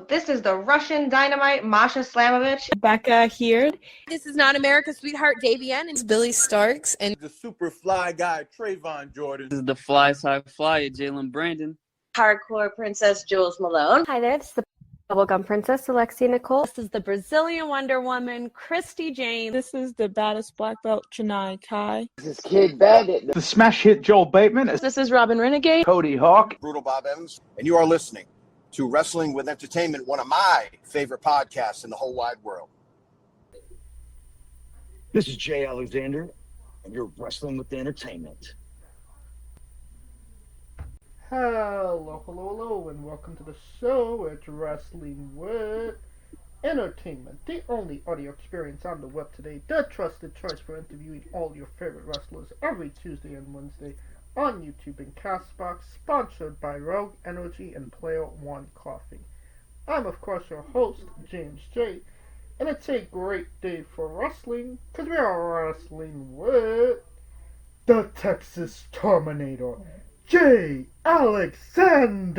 This is the Russian Dynamite, Masha Slamovich. Becca here. This is Not America's Sweetheart, Davian. And It's Billy Starks. And the super fly guy, Trayvon Jordan. This is the fly side flyer, Jalen Brandon. Hardcore Princess, Jules Malone. Hi there, this is the Bubblegum Princess, Alexia Nicole. This is the Brazilian Wonder Woman, Christy Jane. This is the baddest black belt, Chennai Kai. This is Kid Bandit. The smash hit Joel Bateman. This is Robin Renegade. Cody Hawk. Brutal Bob Evans. And you are listening to Wrestling with Entertainment, one of my favorite podcasts in the whole wide world. This is Jay Alexander, and you're Wrestling with Entertainment. Hello, and welcome to the show. It's Wrestling with Entertainment, the only audio experience on the web today, the trusted choice for interviewing all your favorite wrestlers every Tuesday and Wednesday on YouTube and Castbox, sponsored by Rogue Energy and Player One Coffee. I'm, of course, your host, James J., and it's a great day for wrestling, because we are wrestling with the Texas Terminator, Jay Alexander.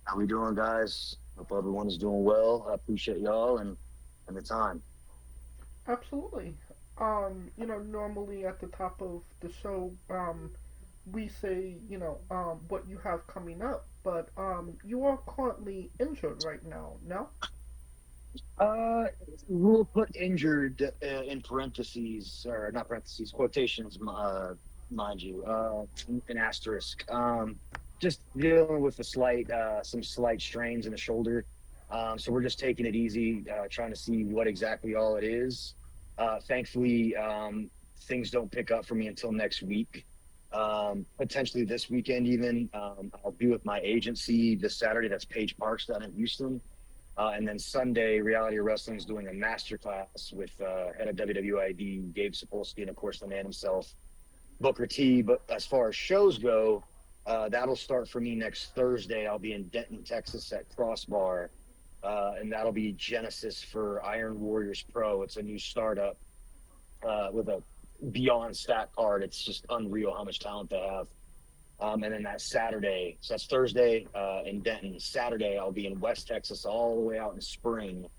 How we doing, guys? Hope everyone is doing well. I appreciate y'all and the time. Absolutely. Normally at the top of the show, we say, what you have coming up, but you are currently injured right now, no? We'll put injured in parentheses, or not parentheses, quotations, mind you, an asterisk. Just dealing with some slight strains in the shoulder. So we're just taking it easy, trying to see what exactly all it is. Thankfully, things don't pick up for me until next week. Potentially this weekend even. I'll be with my agency this Saturday. That's Paige Parks down in Houston. And then Sunday, Reality of Wrestling is doing a masterclass with head of WWID, Gabe Sapolsky, and of course the man himself, Booker T. But as far as shows go, that'll start for me next Thursday. I'll be in Denton, Texas at Crossbar, and that'll be Genesis for Iron Warriors Pro. It's a new startup with a beyond stat card. It's just unreal how much talent they have. And then that Saturday, so that's Thursday in Denton. Saturday, I'll be in West Texas all the way out in Spring.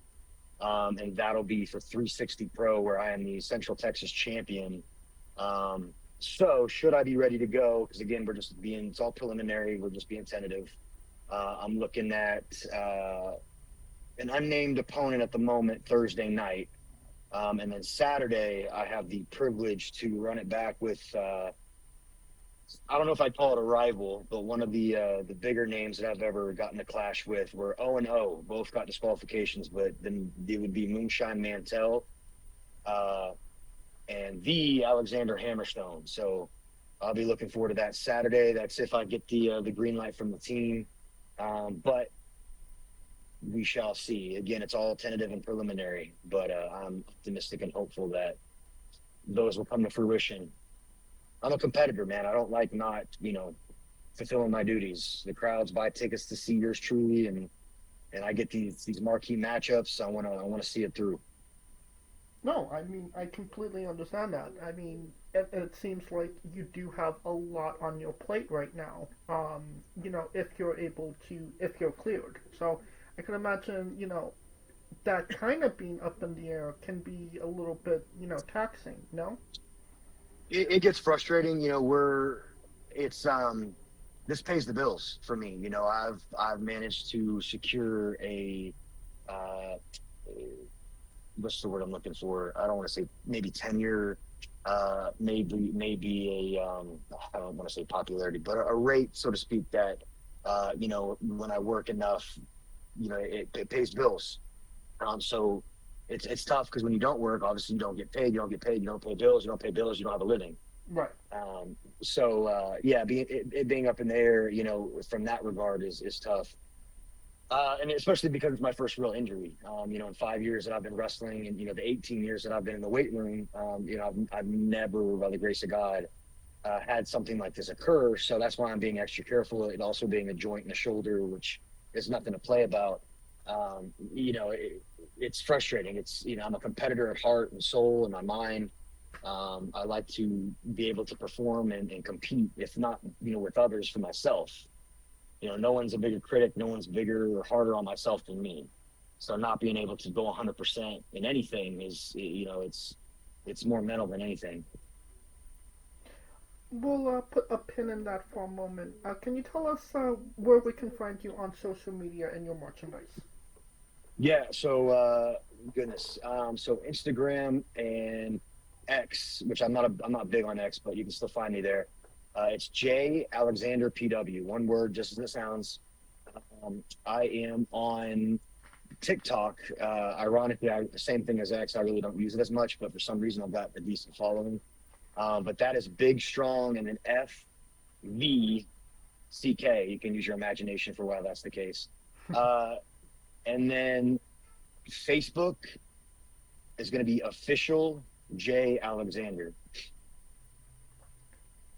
And that'll be for 360 Pro, where I am the Central Texas champion. So should I be ready to go? Because again, it's all preliminary. We're just being tentative. I'm looking at an unnamed opponent at the moment Thursday night. And then Saturday, I have the privilege to run it back with, I don't know if I'd call it a rival, but one of the bigger names that I've ever gotten to clash with were 0-0. Both got disqualifications, but then it would be Moonshine Mantell and the Alexander Hammerstone. So I'll be looking forward to that Saturday. That's if I get the green light from the team. But we shall see. Again, it's all tentative and preliminary, but I'm optimistic and hopeful that those will come to fruition. I'm a competitor, man. I don't like not, fulfilling my duties. The crowds buy tickets to see yours truly, and I get these marquee matchups. I want to see it through. No, I completely understand that. It seems like you do have a lot on your plate right now. If you're cleared. So I can imagine, that kind of being up in the air can be a little bit, taxing, no? It gets frustrating, this pays the bills for me. I've managed to secure what's the word I'm looking for? I don't want to say maybe tenure, maybe I don't want to say popularity, but a rate, so to speak, that, when I work enough, it pays bills. So it's tough because when you don't work, obviously you don't get paid, you don't pay bills, you don't have a living. Right. Being up in the air, from that regard is tough. And especially because it's my first real injury. In 5 years that I've been wrestling and, the 18 years that I've been in the weight room, I've never, by the grace of God, had something like this occur. So that's why I'm being extra careful. It also being a joint in the shoulder, which is nothing to play about. It's frustrating. I'm a competitor at heart and soul and my mind. I like to be able to perform and compete, if not, with others, for myself. no one's a bigger critic, no one's bigger or harder on myself than me. So not being able to go 100% in anything is, it's more mental than anything. We'll put a pin in that for a moment. Can you tell us where we can find you on social media and your merchandise? Yeah, so so Instagram and X, which I'm not big on X, but you can still find me there. It's J Alexander PW, one word, just as it sounds. I am on TikTok. Ironically, same thing as X. I really don't use it as much, but for some reason I've got a decent following. But that is Big Strong and then FVCK. You can use your imagination for why that's the case. And then Facebook is going to be official J Alexander.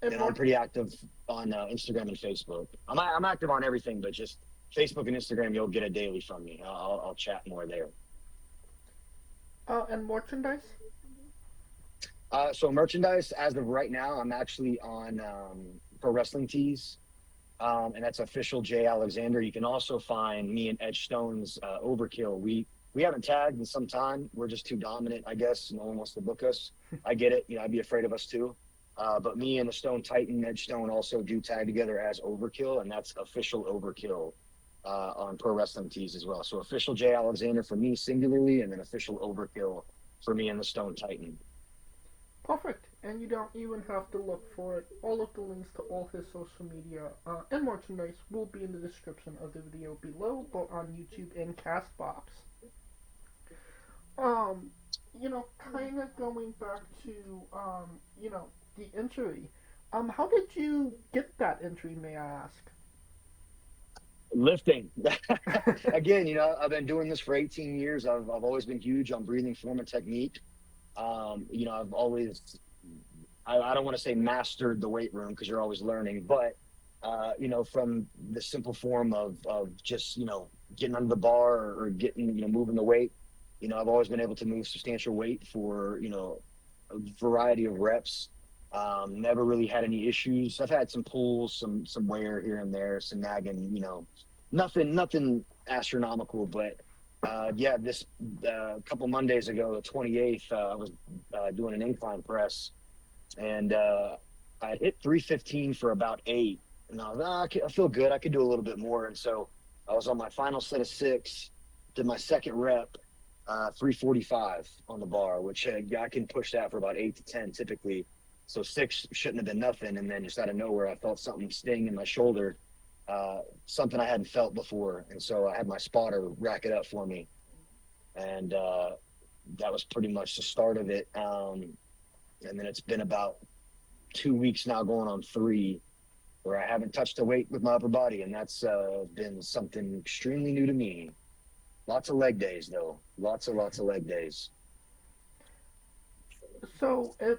And I'm pretty active on Instagram and Facebook. I'm active on everything, but just Facebook and Instagram, you'll get a daily from me. I'll chat more there. And merchandise? So merchandise, as of right now, I'm actually on Pro Wrestling Tees, and that's official J Alexander. You can also find me and Edge Stone's Overkill. We haven't tagged in some time. We're just too dominant, I guess. No one wants to book us. I get it. I'd be afraid of us too. But me and the Stone Titan, Edge Stone, also do tag together as Overkill, and that's official Overkill on Pro Wrestling Tees as well. So official J Alexander for me singularly, and then official Overkill for me and the Stone Titan. Perfect. And you don't even have to look for it. All of the links to all his social media and merchandise will be in the description of the video below, both on YouTube and Castbox. Kind of going back to, the injury. How did you get that injury, may I ask? Lifting. Again, I've been doing this for 18 years. I've always been huge on breathing, form, and technique. I've always, I don't want to say mastered the weight room because you're always learning, but, from the simple form of just, getting under the bar or getting, moving the weight, I've always been able to move substantial weight for, a variety of reps. Never really had any issues. I've had some pulls, some wear here and there, some nagging, nothing astronomical, but this couple Mondays ago, the 28th, I was doing an incline press, and I hit 315 for about 8, and I was I feel good. I could do a little bit more, and so I was on my final set of 6, did my second rep, 345 on the bar, which I can push that for about 8 to 10 typically. So 6 shouldn't have been nothing, and then just out of nowhere, I felt something sting in my shoulder. Something I hadn't felt before, and so I had my spotter rack it up for me, and that was pretty much the start of it. And then it's been about 2 weeks now, going on 3, where I haven't touched a weight with my upper body, and that's been something extremely new to me. Lots of leg days, though. Lots of leg days. So it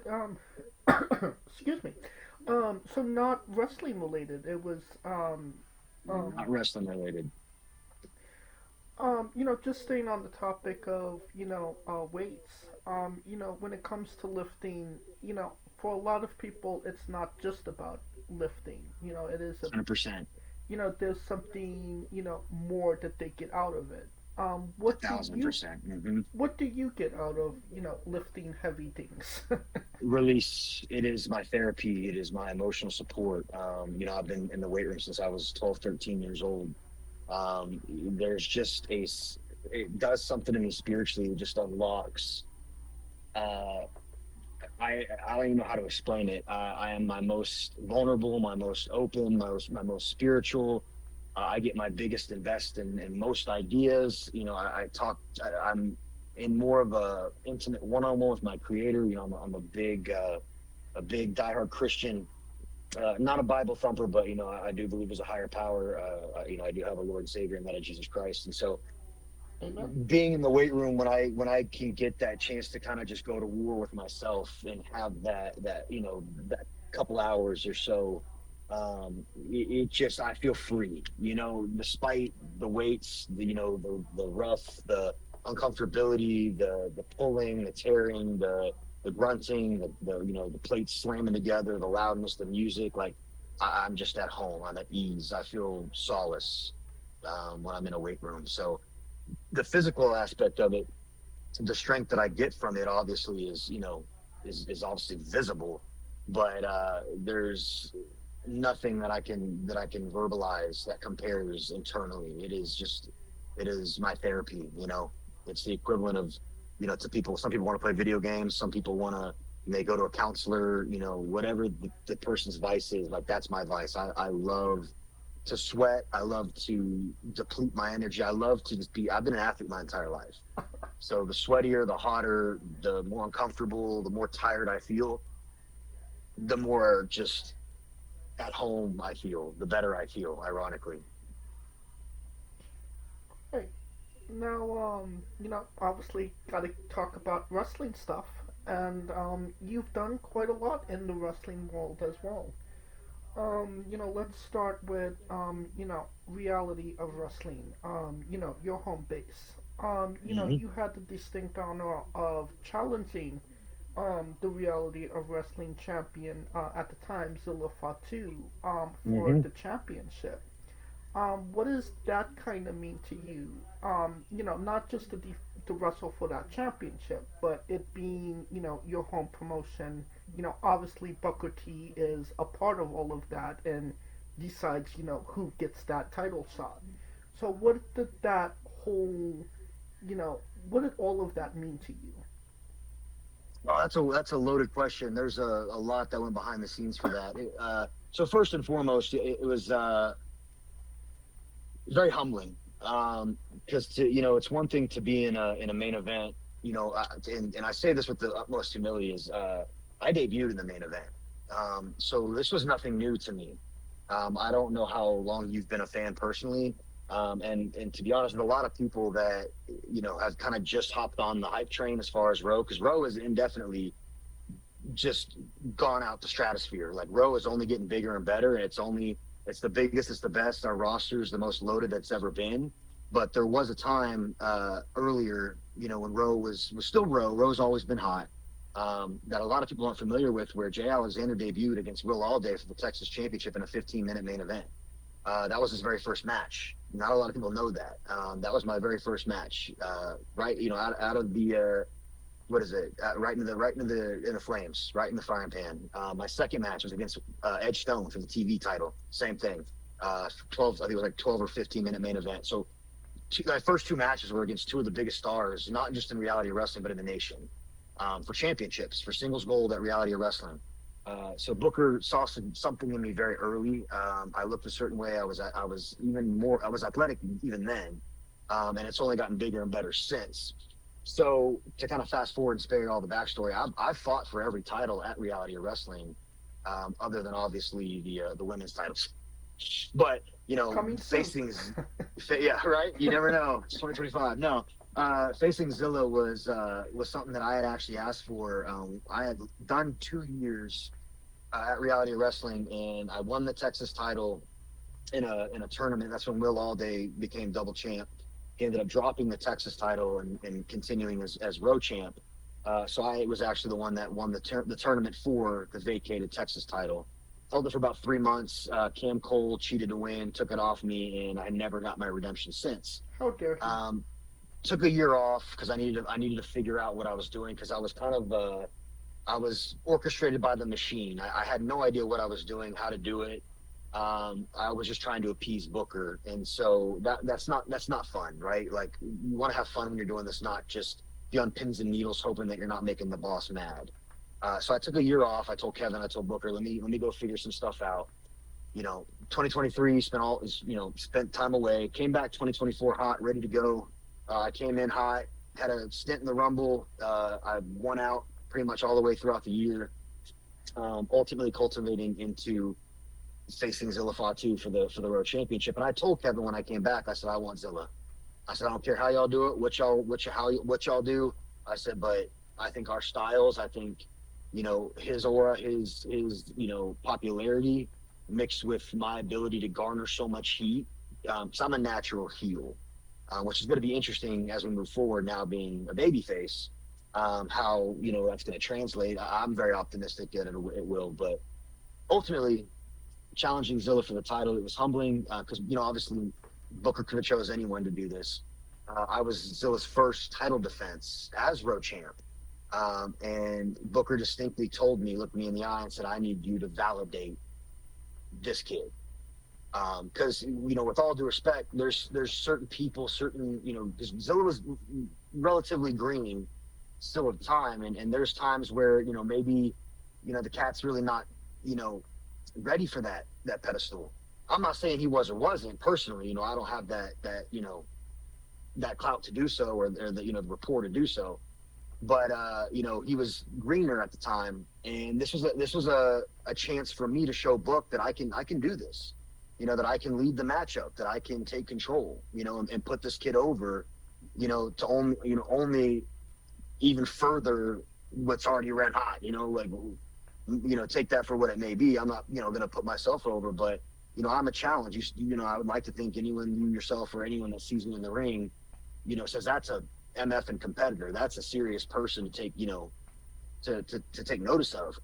excuse me. So not wrestling related. It was Not wrestling related. Just staying on the topic of, weights, when it comes to lifting, for a lot of people, it's not just about lifting, it is 100%. There's something, more that they get out of it. What 1,000%. What do you get out of, lifting heavy things? Release. It is my therapy. It is my emotional support. I've been in the weight room since I was 12, 13 years old. There's just it does something to me spiritually. It just unlocks. I don't even know how to explain it. I am my most vulnerable, my most open, my most spiritual. I get my biggest invest in most ideas. I'm in more of a intimate one-on-one with my creator. I'm a big diehard Christian, not a Bible thumper, but I do believe there's a higher power. I do have a Lord and Savior, and that is Jesus Christ. And so, being in the weight room when I can get that chance to kind of just go to war with myself and have that couple hours or so. I feel free, despite the weights, the rough, the uncomfortability, the pulling, the tearing, the grunting, the plates slamming together, the loudness, the music, like I'm just at home. I'm at ease. I feel solace when I'm in a weight room. So the physical aspect of it, the strength that I get from it, obviously is is obviously visible, but there's nothing that I can verbalize that compares internally. It is my therapy. It's the equivalent of to people. Some people want to play video games. Some people want to. They go to a counselor. Whatever the person's vice is, like that's my vice. I love to sweat. I love to deplete my energy. I love to just be. I've been an athlete my entire life. So the sweatier, the hotter, the more uncomfortable, the more tired I feel, the more just at home I feel, the better I feel, ironically. Hey, now, obviously gotta talk about wrestling stuff, and, you've done quite a lot in the wrestling world as well. Let's start with, reality of wrestling, your home base. You had the distinct honor of challenging the reality of wrestling champion at the time, Zilla Fatu, for the championship. What does that kind of mean to you? Not just to wrestle for that championship, but it being, your home promotion. Obviously Booker T is a part of all of that and decides, who gets that title shot. So what did that whole, what did all of that mean to you? Well, that's a loaded question. There's a lot that went behind the scenes for that. So first and foremost, it was very humbling because it's one thing to be in a main event, and I say this with the utmost humility is I debuted in the main event, so this was nothing new to me. I don't know how long you've been a fan personally, and to be honest, with a lot of people that have kind of just hopped on the hype train as far as Row, because Row is indefinitely just gone out the stratosphere. Like Row is only getting bigger and better, and it's the biggest, it's the best. Our roster is the most loaded that's ever been. But there was a time earlier, when Row was still Row. Row's always been hot. That a lot of people aren't familiar with, where Jay Alexander debuted against Will Allday for the Texas Championship in a 15-minute main event. That was his very first match. Not a lot of people know that. That was my very first match. Right, out of the what is it? Right in the flames, right in the frying pan. My second match was against Edge Stone for the TV title. Same thing. 12, I think it was like 12 or 15-minute main event. So my first two matches were against two of the biggest stars, not just in reality wrestling, but in the nation, for championships, for singles gold at Reality of Wrestling. So Booker saw something in me very early. I looked a certain way. I was athletic even then, and it's only gotten bigger and better since. So to kind of fast forward and spare you all the backstory, I've fought for every title at Reality of Wrestling, other than obviously the women's titles. But facing, yeah, right. You never know. It's 2025. No, facing Zilla was something that I had actually asked for. I had done 2 years at Reality of Wrestling, and I won the Texas title in a tournament. That's when Will Allday became double champ. He ended up dropping the Texas title and continuing as Row champ. So I was actually the one that won the tournament for the vacated Texas title. Held it for about 3 months. Cam Cole cheated to win, took it off me, and I never got my redemption since. How dare you? Took a year off because I needed to figure out what I was doing, because I was kind of I was orchestrated by the machine. I had no idea what I was doing, how to do it. I was just trying to appease Booker, and so that's not fun, right? Like, you want to have fun when you're doing this, not just be on pins and needles hoping that you're not making the boss mad. So I took a year off. I told Kevin, I told Booker, let me go figure some stuff out. 2023 spent time away. Came back 2024 hot, ready to go. I came in hot, had a stint in the Rumble. I won out pretty much all the way throughout the year. Ultimately culminating into facing Zilla Fatu for the Road Championship. And I told Kevin when I came back, I said, I want Zilla. I said, I don't care how y'all do it, what y'all do. I said, but I think our styles, I think, his aura, his popularity mixed with my ability to garner so much heat. So I'm a natural heel, which is going to be interesting as we move forward now being a babyface, how, that's going to translate. I'm very optimistic that it will, but ultimately challenging Zilla for the title. It was humbling because, obviously Booker could have chose anyone to do this. I was Zilla's first title defense as Road Champ. And Booker distinctly told me, looked me in the eye and said, I need you to validate this kid. Because, with all due respect, there's certain people, because Zilla was relatively green still at the time. And there's times where, maybe, the cat's really not, ready for that pedestal. I'm not saying he was or wasn't personally, I don't have that clout to do so, or the rapport to do so. But he was greener at the time, and this was a chance for me to show Book that I can do this, that I can lead the matchup, that I can take control, and put this kid over, to only even further what's already red hot, take that for what it may be. I'm not going to put myself over, but I'm a challenge. I would like to think anyone, you yourself or anyone that sees me in the ring, says that's a MF and competitor. That's a serious person to take, to take notice of.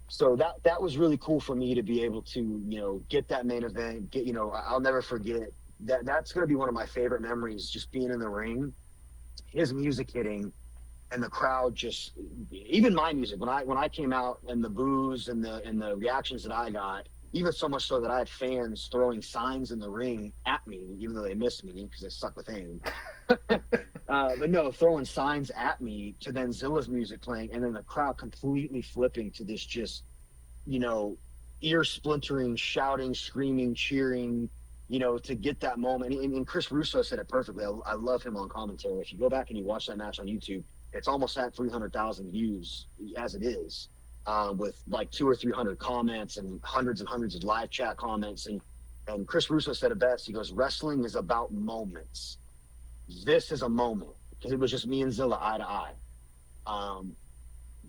So that was really cool for me to be able to, get that main event. I'll never forget that. That's going to be one of my favorite memories, just being in the ring, his music hitting, and the crowd just, even my music. When I came out, and the boos and the reactions that I got, even so much so that I had fans throwing signs in the ring at me, even though they missed me because they suck with aim. But no, throwing signs at me to then Zilla's music playing, and then the crowd completely flipping to this just, ear splintering, shouting, screaming, cheering, to get that moment. And Chris Russo said it perfectly. I love him on commentary. If you go back and you watch that match on YouTube, it's almost at 300,000 views as it is, with like 200 or 300 comments and hundreds of live chat comments. And Chris Russo said it best. He goes, wrestling is about moments. This is a moment, because it was just me and Zilla eye to eye.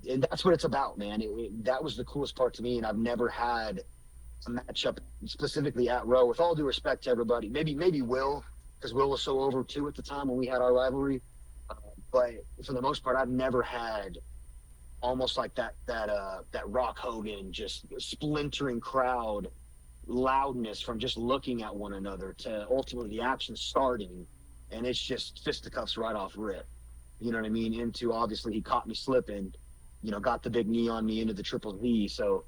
And that's what it's about, man. That was the coolest part to me. And I've never had a matchup specifically at Row, with all due respect to everybody. Maybe Will, because Will was so over too at the time when we had our rivalry. But for the most part, I've never had almost like that Rock Hogan, just splintering crowd loudness from just looking at one another to ultimately the action starting. And it's just fisticuffs right off rip. You know what I mean? Into, obviously, he caught me slipping, got the big knee on me into the triple V. So,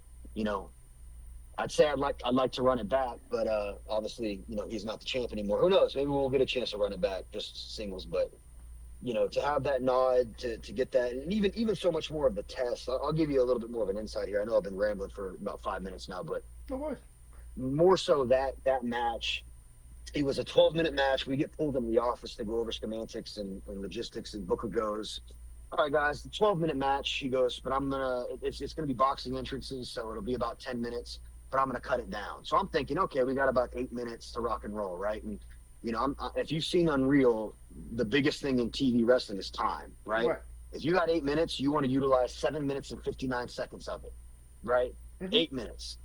I'd say I'd like to run it back, but obviously, he's not the champ anymore. Who knows? Maybe we'll get a chance to run it back, just singles. But, to have that nod, to get that, and even so much more of the test. I'll give you a little bit more of an insight here. I know I've been rambling for about 5 minutes now, but more so that match. It was a 12-minute match. We get pulled into the office to go over schematics and logistics, and Booker goes, all right, guys, the 12-minute match. He goes, but it's going to be boxing entrances, so it'll be about 10 minutes, but I'm going to cut it down. So I'm thinking, okay, we got about 8 minutes to rock and roll, right? And, if you've seen Unreal, the biggest thing in TV wrestling is time, right? If you got 8 minutes, you want to utilize 7 minutes and 59 seconds of it, right? Mm-hmm.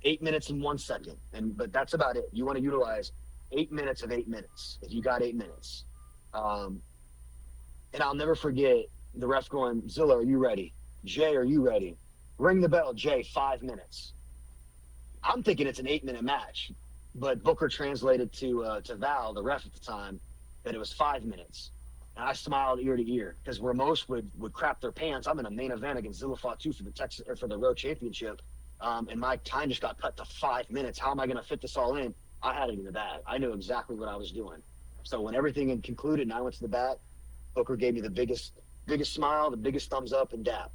8 minutes and 1 second. But that's about it. You want to utilize 8 minutes of 8 minutes, if you got 8 minutes. And I'll never forget the ref going, Zilla, are you ready? Jay, are you ready? Ring the bell, Jay, 5 minutes. I'm thinking it's an 8-minute match, but Booker translated to Val, the ref at the time, that it was 5 minutes. And I smiled ear to ear, because where most would crap their pants, I'm in a main event against Zilla Fatu for the Road Championship, and my time just got cut to 5 minutes. How am I going to fit this all in? I had it in the bag. I knew exactly what I was doing. So when everything had concluded and I went to the bat, Booker gave me the biggest smile, the biggest thumbs up and dap.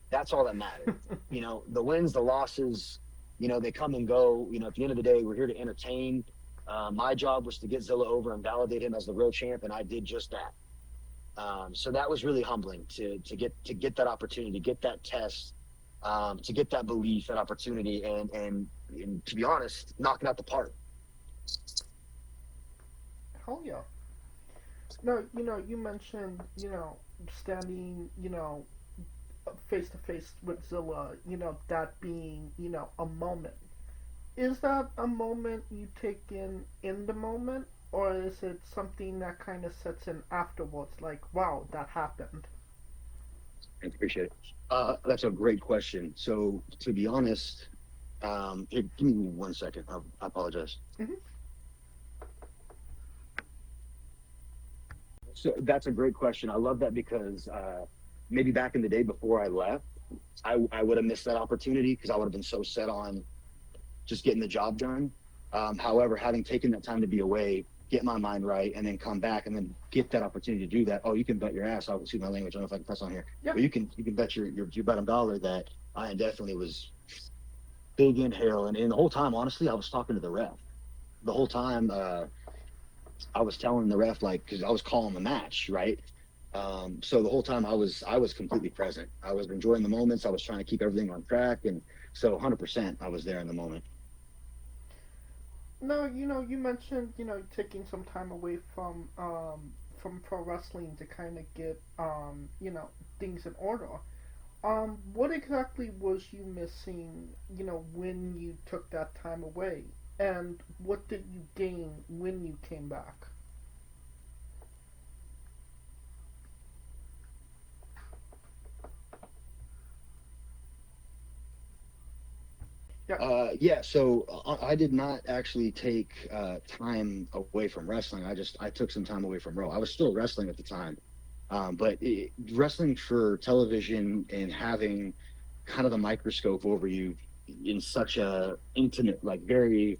That's all that mattered. The wins, the losses, they come and go. At the end of the day, we're here to entertain. My job was to get Zilla over and validate him as the road champ, and I did just that. So that was really humbling to get that opportunity, to get that test, to get that belief, that opportunity, and to be honest, knock it out the park. Hell yeah. No, you mentioned, standing, face to face with Zilla, that being, a moment. Is that a moment you take in the moment, or is it something that kind of sets in afterwards, like, wow, that happened? I appreciate it. That's a great question. So, to be honest, Here, give me 1 second. I apologize. Mhm. So that's a great question. I love that because maybe back in the day before I left, I would have missed that opportunity because I would have been so set on just getting the job done. However, having taken that time to be away, get my mind right, and then come back and then get that opportunity to do that. Oh, you can bet your ass. I'll see my language. I don't know if I can press on here. Yeah. But you can bet your bottom dollar that I definitely was big inhale. And the whole time, honestly, I was talking to the ref. The whole time, I was telling the ref, like, because I was calling the match, right? So the whole time I was completely present. I was enjoying the moments. I was trying to keep everything on track, and so 100% I was there in the moment. No, you mentioned, taking some time away from pro wrestling to kind of get, things in order. What exactly was you missing, when you took that time away? And what did you gain when you came back? Yeah, so I did not actually take time away from wrestling. I took some time away from Raw. I was still wrestling at the time, but wrestling for television and having kind of the microscope over you in such a intimate, like very,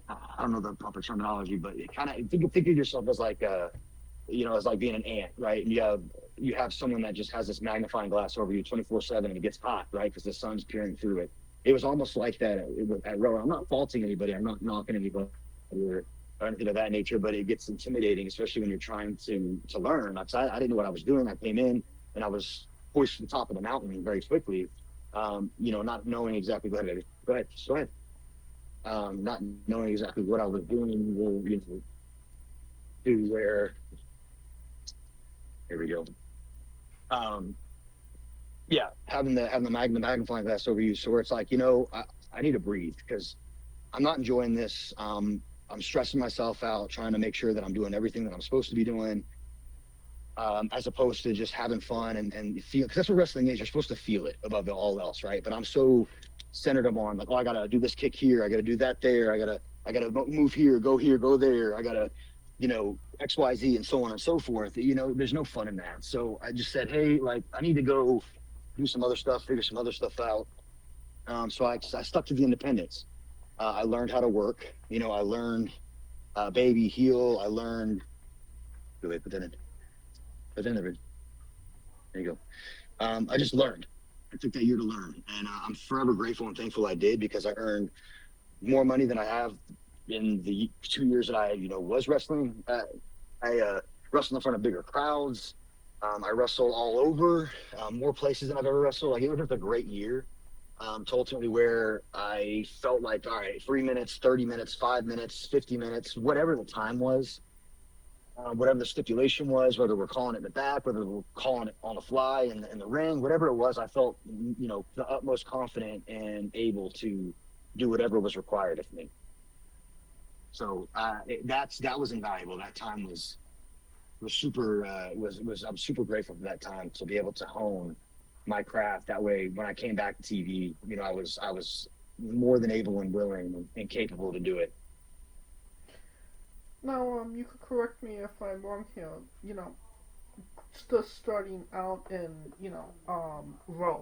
I don't know the proper terminology, but it kind of think of yourself as like as like being an ant, right? And you have someone that just has this magnifying glass over you 24/7, and it gets hot, right? Because the sun's peering through it. It was almost like that at Raw. I'm not faulting anybody. I'm not knocking anybody or anything of that nature, but it gets intimidating, especially when you're trying to learn. I didn't know what I was doing. I came in and I was pushed to the top of the mountain very quickly, not knowing exactly go ahead. Not knowing exactly what I was doing, to where, here we go. Yeah, having the magnifying glass over you, so where it's like, I need to breathe because I'm not enjoying this. I'm stressing myself out, trying to make sure that I'm doing everything that I'm supposed to be doing, as opposed to just having fun and feel, because that's what wrestling is. You're supposed to feel it above all else, right? But I'm so centered on like, oh, I gotta do this kick here, I gotta do that there, I gotta move here, go there, I gotta, XYZ and so on and so forth. There's no fun in that. So I just said, hey, like, I need to go do some other stuff, figure some other stuff out. So I stuck to the independents. I learned how to work. I learned baby heel. I learned. Wait, put that in. There you go. I just learned. I took that year to learn, and I'm forever grateful and thankful I did, because I earned more money than I have in the 2 years that I, was wrestling. I wrestled in front of bigger crowds. I wrestled all over, more places than I've ever wrestled. Like, it was just a great year, to ultimately where I felt like, all right, 3 minutes, 30 minutes, 5 minutes, 50 minutes, whatever the time was, whatever the stipulation was, whether we're calling it in the back, whether we're calling it on the fly in the ring, whatever it was, I felt, the utmost confident and able to do whatever was required of me. So that was invaluable. That time was super. I'm super grateful for that time to be able to hone my craft. That way, when I came back to TV, I was more than able and willing and capable to do it. Now, you could correct me if I'm wrong here. Just starting out in, Raw.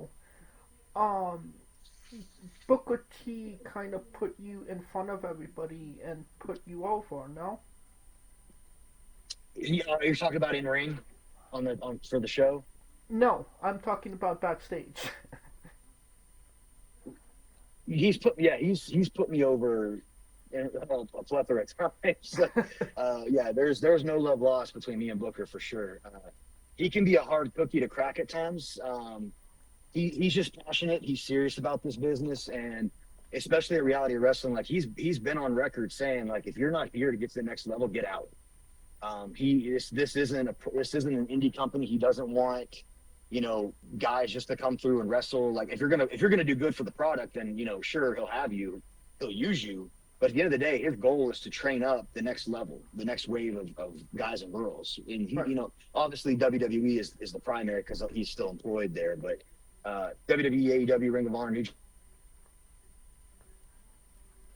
Booker T kind of put you in front of everybody and put you over, no? You're talking about in ring, for the show? No, I'm talking about backstage. He's put me over a plethora of times. There's no love lost between me and Booker for sure. He can be a hard cookie to crack at times. He's just passionate. He's serious about this business, and especially at reality wrestling. Like, he's been on record saying, like, if you're not here to get to the next level, get out. This isn't an indie company. He doesn't want, guys just to come through and wrestle. Like, if you're gonna do good for the product, then sure, he'll use you. But at the end of the day, his goal is to train up the next level, the next wave of guys and girls. And he, right. Obviously WWE is the primary because he's still employed there. But WWE, AEW, Ring of Honor, New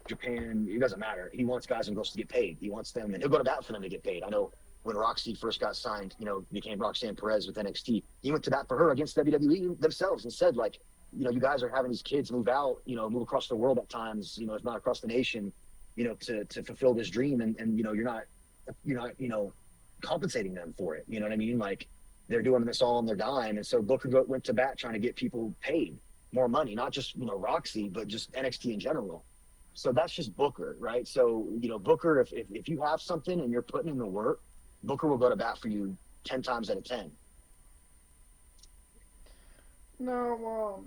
Japan, it doesn't matter. He wants guys and girls to get paid. He wants them, and he'll go to bat for them to get paid. I know when Roxy first got signed, became Roxanne Perez with NXT, he went to bat for her against WWE themselves and said, like, you guys are having these kids move out, move across the world at times, if not across the nation, to fulfill this dream, and you're not compensating them for it. You know what I mean? Like, they're doing this all on their dime, and so Booker went to bat trying to get people paid more money, not just Roxy, but just NXT in general. So that's just Booker, right? So Booker, if you have something and you're putting in the work, Booker will go to bat for you 10 times out of 10. Now,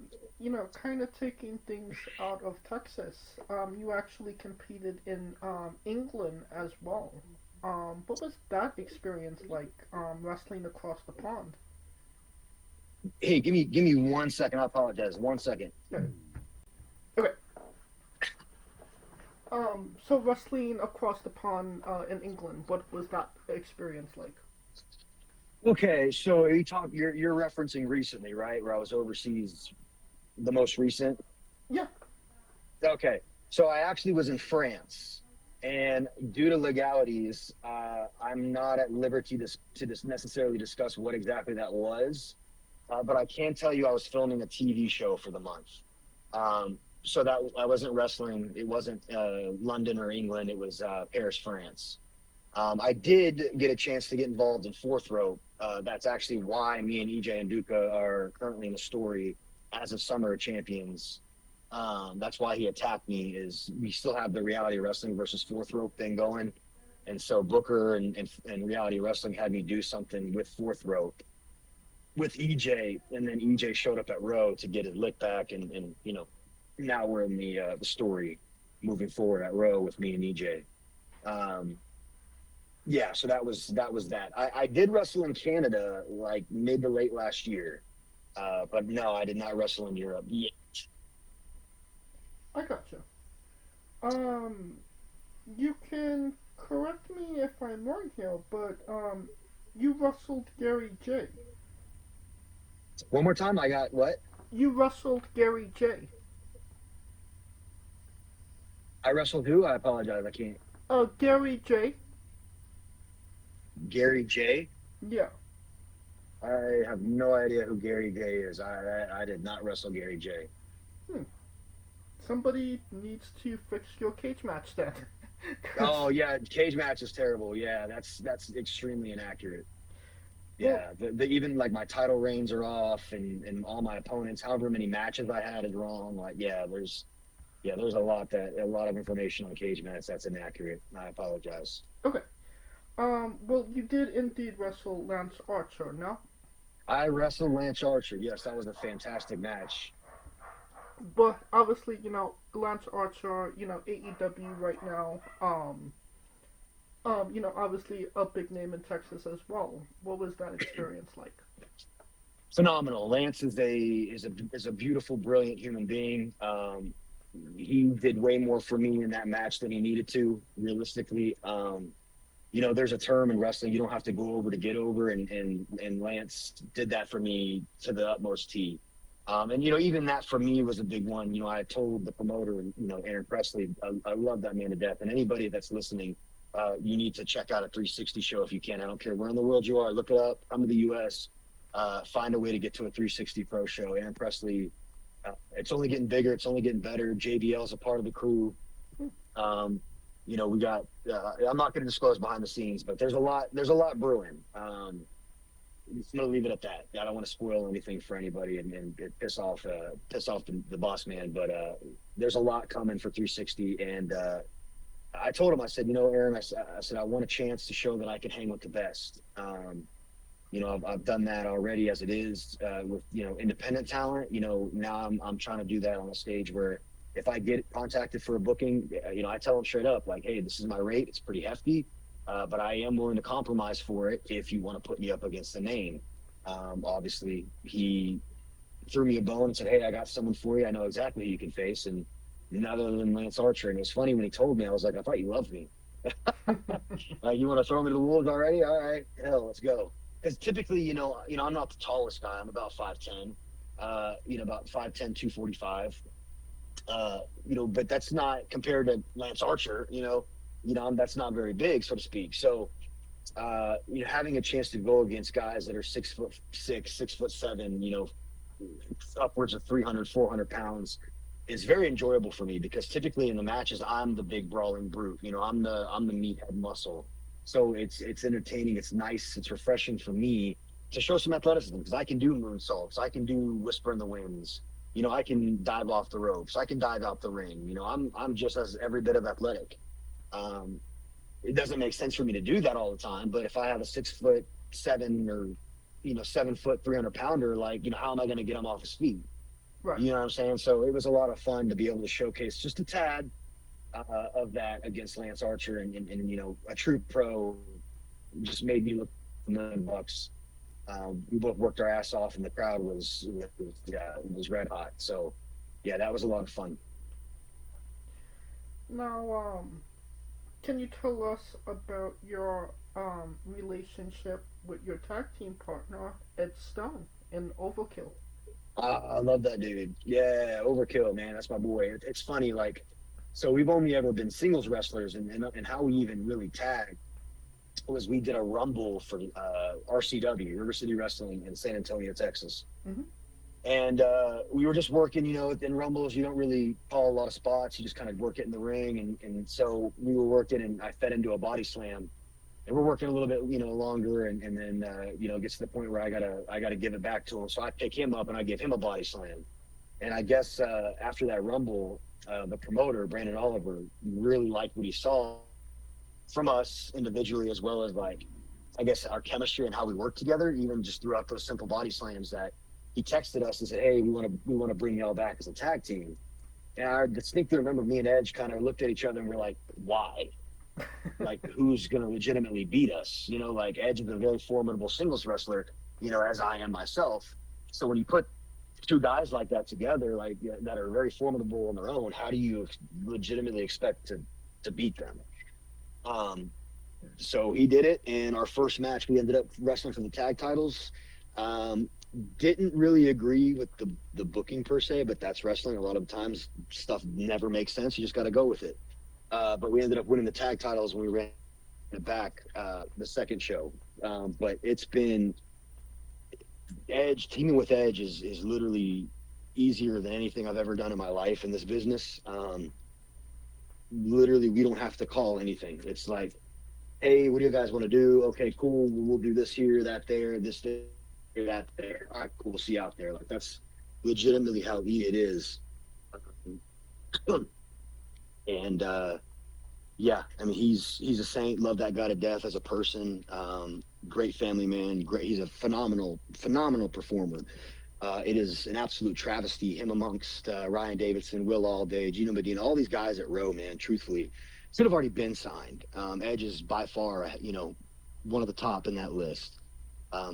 kind of taking things out of Texas, you actually competed in England as well. What was that experience like, wrestling across the pond? Hey, give me 1 second. I apologize. 1 second. Okay. So wrestling across the pond in England, what was that experience like? Okay, so you're referencing recently, right? Where I was overseas, the most recent? Yeah. Okay, so I actually was in France, and due to legalities, I'm not at liberty to necessarily discuss what exactly that was, but I can tell you I was filming a TV show for the month. So that I wasn't wrestling. It wasn't London or England. It was Paris, France. I did get a chance to get involved in Fourth Rope. That's actually why me and EJ and Duca are currently in the story as of Summer Champions. That's why he attacked me. Is we still have the Reality Wrestling versus Fourth Rope thing going, and so Booker and Reality Wrestling had me do something with Fourth Rope with EJ, and then EJ showed up at Row to get his lick back, and now we're in the story moving forward at Row with me and EJ. Yeah, so that was that. I did wrestle in Canada like mid to late last year, but no, I did not wrestle in Europe yet. I gotcha. You can correct me if I'm wrong here, but you wrestled Gary J. One more time, I got what? You wrestled Gary J. I wrestled who? I apologize, I can't. Gary J. Gary J? Yeah. I have no idea who Gary J is. I did not wrestle Gary J. Somebody needs to fix your cage match then. Oh yeah, cage match is terrible. Yeah, that's extremely inaccurate. Yeah, the even like my title reigns are off, and all my opponents, however many matches I had, is wrong. Like there's a lot of information on cage match that's inaccurate. I apologize. Okay. Well, you did indeed wrestle Lance Archer, no? I wrestled Lance Archer. Yes, that was a fantastic match. But obviously, Lance Archer, AEW right now, obviously a big name in Texas as well. What was that experience like? Phenomenal. Lance is a beautiful, brilliant human being. He did way more for me in that match than he needed to, realistically. There's a term in wrestling, you don't have to go over to get over, and Lance did that for me to the utmost T. And even that for me was a big one. I told the promoter, Aaron Presley, I love that man to death. And anybody that's listening, you need to check out a 360 show if you can. I don't care where in the world you are. Look it up. Come to the U.S. Find a way to get to a 360 Pro show. Aaron Presley, it's only getting bigger. It's only getting better. JBL is a part of the crew. We got. I'm not going to disclose behind the scenes, but there's a lot brewing. I'm gonna leave it at that. I don't want to spoil anything for anybody and piss off the boss man. But there's a lot coming for 360, and I told him, I said, Aaron, I said I want a chance to show that I can hang with the best. I've done that already as it is with independent talent. Now I'm trying to do that on a stage where if I get contacted for a booking, I tell them straight up, like, hey, this is my rate. It's pretty hefty. But I am willing to compromise for it if you want to put me up against the name. Obviously, he threw me a bone and said, hey, I got someone for you. I know exactly who you can face. And none other than Lance Archer. And it was funny when he told me, I was like, I thought you loved me. You want to throw me to the wolves already? All right, hell, let's go. Because typically, I'm not the tallest guy. I'm about 5'10", about 5'10", 245. But that's not compared to Lance Archer, that's not very big, so to speak. So, having a chance to go against guys that are 6'6", 6'7", upwards of 300, 400 pounds is very enjoyable for me, because typically in the matches, I'm the big brawling brute, I'm the meathead muscle. So it's entertaining. It's nice. It's refreshing for me to show some athleticism, because I can do moonsaults. I can do whisper in the winds. I can dive off the ropes. I can dive out the ring. I'm just as every bit of athletic. It doesn't make sense for me to do that all the time, but if I have a 6'7" or 7 foot 300 pounder, how am I going to get him off his feet? Right. You know what I'm saying? So it was a lot of fun to be able to showcase just a tad of that against Lance Archer, and a true pro just made me look $1,000,000. We both worked our ass off, and the crowd was red hot. So yeah, that was a lot of fun. Now, can you tell us about your relationship with your tag team partner, Ed Stone, in Overkill? I love that dude. Yeah, Overkill, man. That's my boy. It's funny, so we've only ever been singles wrestlers, and how we even really tagged was we did a rumble for RCW, River City Wrestling, in San Antonio, Texas. Mm-hmm. And we were just working, in rumbles, you don't really call a lot of spots. You just kind of work it in the ring. And so we were working, and I fed into a body slam. And we're working a little bit, longer, and then, it gets to the point where I gotta give it back to him. So I pick him up and I give him a body slam. And I guess after that rumble, the promoter, Brandon Oliver, really liked what he saw from us individually, as well as I guess our chemistry and how we work together, even just throughout those simple body slams, that he texted us and said, "Hey, we want to bring y'all back as a tag team." And I distinctly remember me and Edge kind of looked at each other and we're like, "Why? Who's going to legitimately beat us?" Edge is a very formidable singles wrestler, as I am myself. So when you put two guys like that together, that are very formidable on their own, how do you legitimately expect to beat them? So he did it, and our first match, we ended up wrestling for the tag titles. Didn't really agree with the booking per se, but that's wrestling. A lot of times stuff never makes sense. You just got to go with it. But we ended up winning the tag titles when we ran it back the second show. But it's been teaming with Edge is literally easier than anything I've ever done in my life in this business. Literally, we don't have to call anything. It's like, "Hey, what do you guys want to do? Okay, cool. We'll do this here, that there, this there, that there. All right, cool. We'll see you out there." That's legitimately how it is. And yeah, I mean, he's a saint. Love that guy to death as a person. Great family man. He's a phenomenal performer. It is an absolute travesty, him amongst Ryan Davidson, Will Alday, Gino Medina, all these guys at Row, man, truthfully, should have already been signed. Edge is by far, one of the top in that list.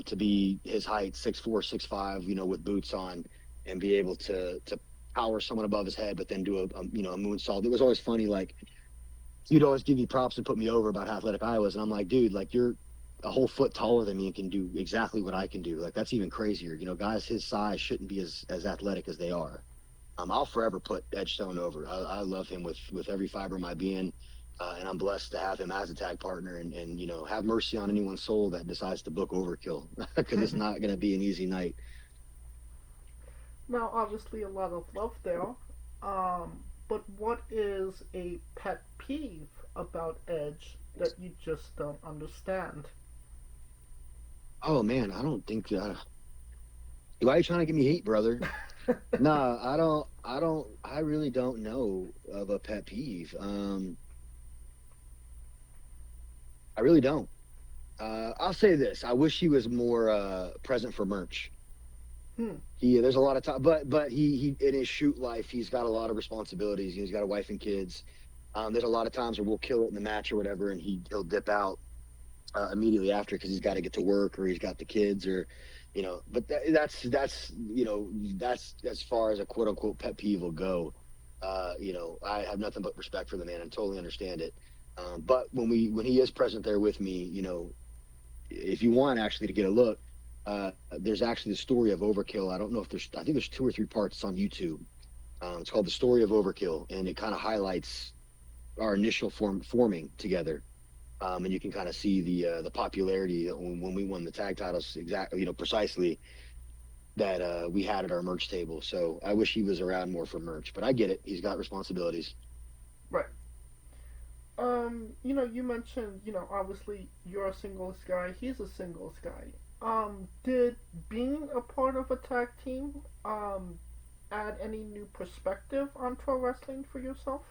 To be his height, 6'4", 6'5", with boots on, and be able to power someone above his head, but then do a moonsault. It was always funny, he'd always give me props and put me over about how athletic I was. And I'm like, dude, you're a whole foot taller than me and can do exactly what I can do. That's even crazier. Guys his size shouldn't be as athletic as they are. I'll forever put Edge Stone over. I love him with every fiber of my being. And I'm blessed to have him as a tag partner, and have mercy on anyone's soul that decides to book Overkill, because it's not going to be an easy night. Now, obviously, a lot of love there. But what is a pet peeve about Edge that you just don't understand? Oh man, I don't think. Why are you trying to give me heat, brother? Nah, I really don't know of a pet peeve. I really don't. I'll say this: I wish he was more present for merch. There's a lot of time, but he in his shoot life, he's got a lot of responsibilities. He's got a wife and kids. There's a lot of times where we'll kill it in the match or whatever, and he'll dip out immediately after because he's got to get to work or he's got the kids or, But that's as far as a quote unquote pet peeve will go. I have nothing but respect for the man and totally understand it. But when he is present there with me, if you want actually to get a look, there's actually the story of Overkill. I don't know if I think there's 2 or 3 parts on YouTube. It's called The Story of Overkill, and it kind of highlights our initial forming together. And you can kind of see the popularity that when we won the tag titles, exactly, precisely that we had at our merch table. So I wish he was around more for merch, but I get it. He's got responsibilities. Right. You mentioned, obviously you're a singles guy, he's a singles guy. Did being a part of a tag team, add any new perspective on pro wrestling for yourself?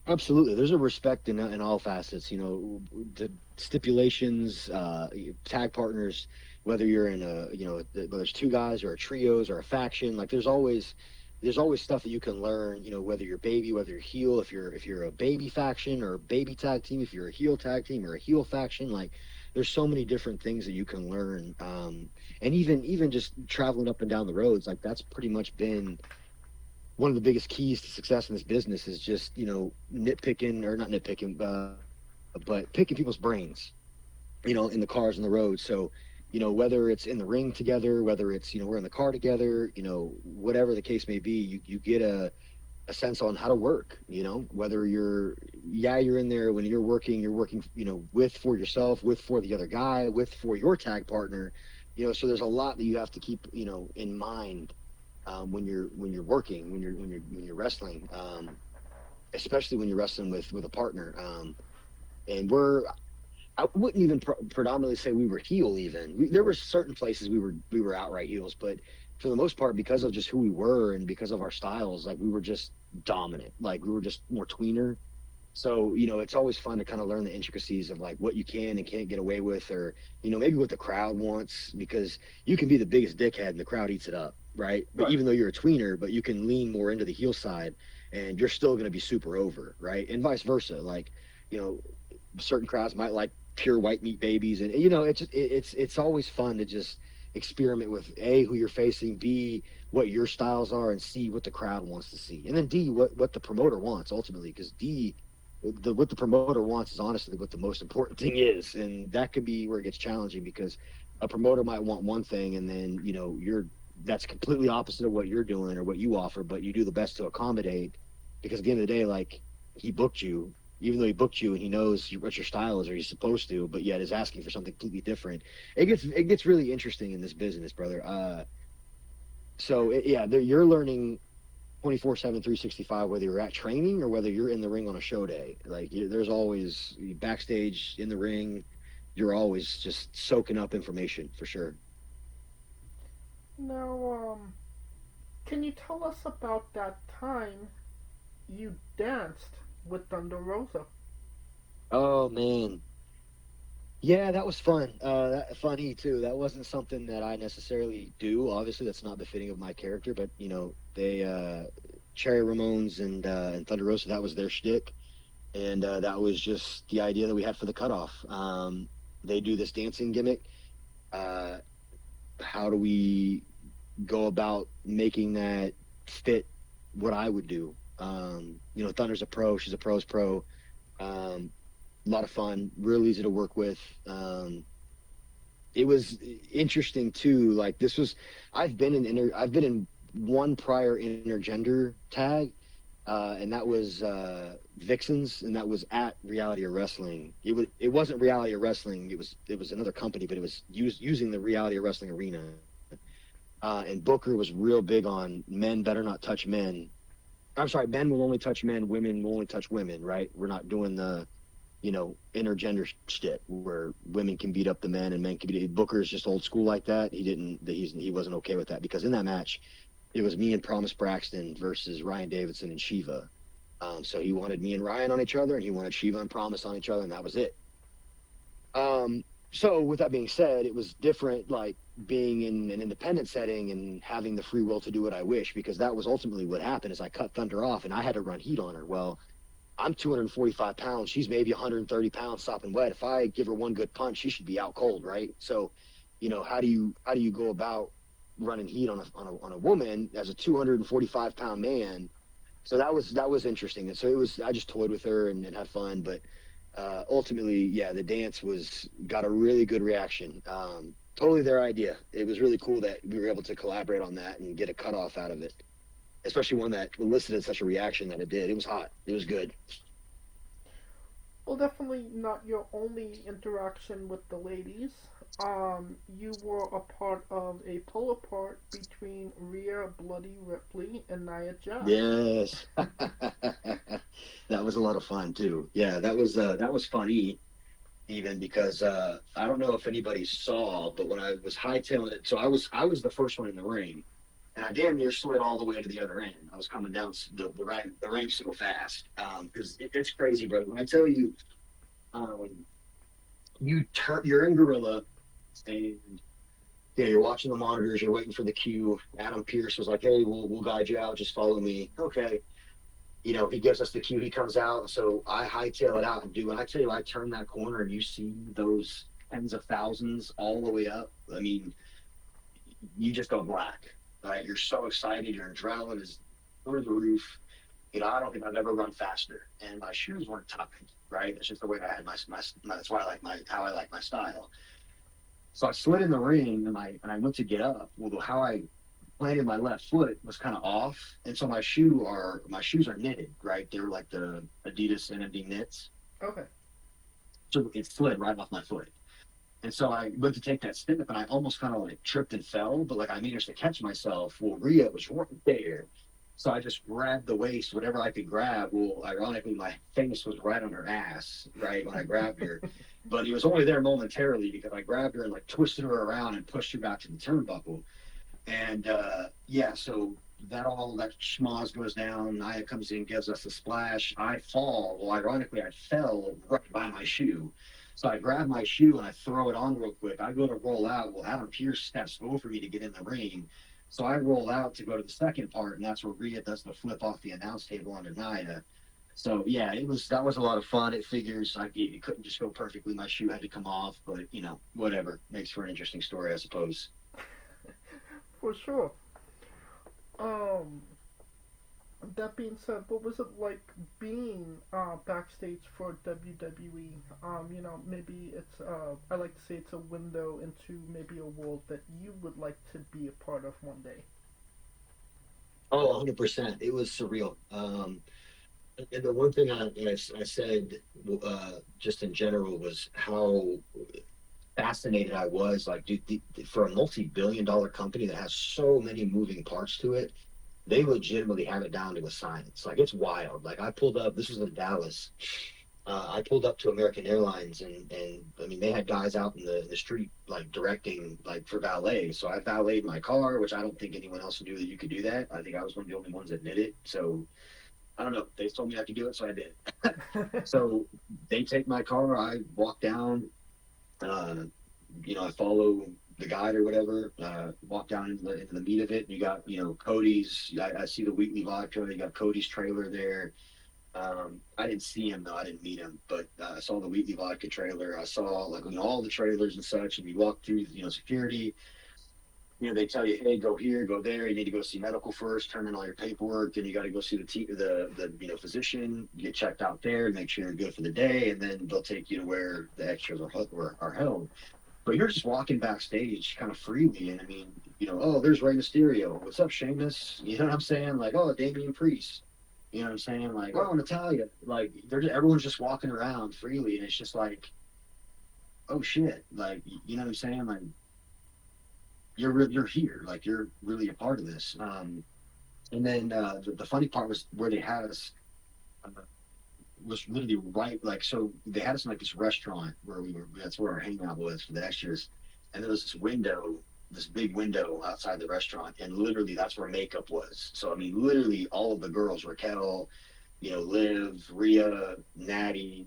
Absolutely. There's a respect in all facets, the stipulations, tag partners, whether you're in whether it's two guys or a trios or a faction, like there's always stuff that you can learn, whether you're baby, whether you're heel, if you're a baby faction or a baby tag team, if you're a heel tag team or a heel faction, like there's so many different things that you can learn. And even just traveling up and down the roads, like that's pretty much been one of the biggest keys to success in this business is just, nitpicking, or not nitpicking, but picking people's brains, in the cars and the road. So, whether it's in the ring together, whether it's, we're in the car together, whatever the case may be, you get a sense on how to work, whether you're in there when you're working, with for yourself, with for the other guy, with for your tag partner, so there's a lot that you have to keep, in mind. When you're working, when you're wrestling, especially when you're wrestling with a partner, and I wouldn't even predominantly say we were heel. There were certain places we were outright heels, but for the most part, because of just who we were and because of our styles, like we were just dominant. Like we were just more tweener. So, it's always fun to kind of learn the intricacies of like what you can and can't get away with, or, maybe what the crowd wants, because you can be the biggest dickhead and the crowd eats it up, right? But even though you're a tweener, but you can lean more into the heel side and you're still going to be super over, right? And vice versa. Like, certain crowds might like pure white meat babies, and, it's always fun to just experiment with A, who you're facing, B, what your styles are, and C, what the crowd wants to see. And then D, what the promoter wants ultimately, because D, what the promoter wants is honestly what the most important thing is, and that could be where it gets challenging, because a promoter might want one thing, and then that's completely opposite of what you're doing or what you offer, but you do the best to accommodate, because at the end of the day, like, he booked you, even though he booked you and he knows what your style is, or he's supposed to, but yet is asking for something completely different. It gets really interesting in this business, brother. You're learning 24/7, 365, whether you're at training or whether you're in the ring on a show day. Like, there's always backstage, in the ring, you're always just soaking up information for sure. Now, can you tell us about that time you danced with Thunder Rosa? Oh man, yeah, that was fun. Funny too. That wasn't something that I necessarily do. Obviously, that's not befitting of my character. But they Cherry Ramones and Thunder Rosa, that was their shtick, and that was just the idea that we had for the cutoff. They do this dancing gimmick. How do we go about making that fit what I would do? Thunder's a pro. She's a pro's pro. A lot of fun, real easy to work with. It was interesting too. Like, I've been in one prior intergender tag, and that was Vixens, and that was at Reality of Wrestling. It wasn't Reality of Wrestling. It was another company, but it was using the Reality of Wrestling arena. And Booker was real big on men better not touch men. I'm sorry, men will only touch men, women will only touch women, right? We're not doing the, intergender shit where women can beat up the men and men can beat. Booker's just old school like that. He wasn't okay with that, because in that match, it was me and Promise Braxton versus Ryan Davidson and Shiva. So he wanted me and Ryan on each other, and he wanted Shiva and Promise on each other, and that was it. So with that being said, it was different, like being in an independent setting and having the free will to do what I wish, because that was ultimately what happened. Is I cut Thunder off and I had to run heat on her. Well, I'm 245 pounds. She's maybe 130 pounds sopping wet. If I give her one good punch, she should be out cold, right? So, how do you go about running heat on a woman as a 245 pound man? So that was interesting. And so I just toyed with her and had fun, but ultimately, yeah, the dance got a really good reaction. Totally their idea. It was really cool that we were able to collaborate on that and get a cutoff out of it. especially one that elicited such a reaction that it did. It was hot. It was good. Well, definitely not your only interaction with the ladies. You were a part of a pull apart between Rhea Bloody Ripley and Nia Jax. Yes. That was a lot of fun too. Yeah, that was funny even because I don't know if anybody saw, but when I was hightailing it, so I was the first one in the ring, and I damn near slid all the way to the other end. I was coming down the ring so fast because it's crazy, brother. When I tell you, you're in Gorilla, and yeah, you're watching the monitors, you're waiting for the cue. Adam Pearce was like, "Hey, we'll guide you out. Just follow me." Okay. He gives us the cue. He comes out, so I hightail it out and do. And I tell you, I turn that corner and you see those tens of thousands all the way up. I mean, you just go black, right? You're so excited. Your adrenaline is through the roof. I don't think I've ever run faster, and my shoes weren't tucked, right? That's just the way I had my that's why I like how I like my style. So I slid in the ring, and I went to get up. Well, how I planted my left foot was kind of off, and so my shoes are knitted, right? They were like the Adidas NMD knits. Okay. So it slid right off my foot, and so I went to take that step, and I almost kind of like tripped and fell, but like I managed to catch myself. Well, Rhea was right there, so I just grabbed the waist, whatever I could grab. Well, ironically, my face was right on her ass, right when I grabbed her, but it was only there momentarily because I grabbed her and like twisted her around and pushed her back to the turnbuckle. And so that schmoz goes down. Nia comes in, gives us a splash. I fall. Well, ironically, I fell right by my shoe. So I grab my shoe and I throw it on real quick. I go to roll out. Well, Adam Pearce steps over me to get in the ring. So I roll out to go to the second part, and that's where Rhea does the flip off the announce table under Nia. So yeah, that was a lot of fun. It figures it couldn't just go perfectly. My shoe had to come off, but whatever. Makes for an interesting story, I suppose. For sure. That being said, what was it like being backstage for WWE? Maybe it's I like to say it's a window into maybe a world that you would like to be a part of one day. Oh, 100%. It was surreal. And the one thing I said just in general was how fascinated I was. Like, dude, for a multi-billion-dollar company that has so many moving parts to it, they legitimately have it down to a science. Like, it's wild. Like, I pulled up, this was in Dallas. I pulled up to American Airlines, and I mean, they had guys out in the street, like, directing, like, for valet. So I valeted my car, which I don't think anyone else knew that you could do that. I think I was one of the only ones that did it. So I don't know. They told me I could do it, so I did. So they take my car. I walk down. I follow the guide or whatever. Walk down into the meat of it. You got Cody's. I see the Wheatley vodka. You got Cody's trailer there. I didn't see him though. I didn't meet him, but I saw the Wheatley vodka trailer. I saw all the trailers and such. And you walk through security. They tell you, hey, go here, go there. You need to go see medical first, turn in all your paperwork. Then you got to go see the physician, get checked out there, make sure you're good for the day, and then they'll take you to where the extras are held. But you're just walking backstage kind of freely, and I mean, there's Rey Mysterio. What's up, Sheamus? You know what I'm saying? Like, oh, Damian Priest. You know what I'm saying? Like, oh, Natalia. Like, everyone's just walking around freely, and it's just like, oh shit. Like, you know what I'm saying? Like, you're here, like you're really a part of this. And then the funny part was where they had us was literally right, like, so they had us in like this restaurant where that's where our hangout was for the extras, and there was this big window outside the restaurant, and literally that's where makeup was. So I mean, literally all of the girls, Raquel, Liv, Rhea, Natty,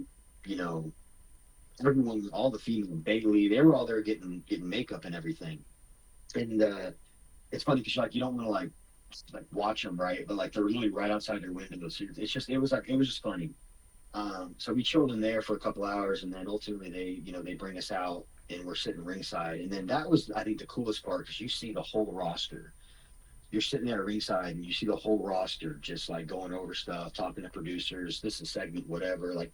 everyone, all the female, Bailey, they were all there getting makeup and everything. And it's funny because you don't want to like watch them, right? But like they're really right outside their window. So it was just funny. So we chilled in there for a couple hours, and then ultimately they bring us out, and we're sitting ringside. And then that was, I think, the coolest part, because you see the whole roster. You're sitting there at ringside, and you see the whole roster just like going over stuff, talking to producers. This is segment whatever. Like,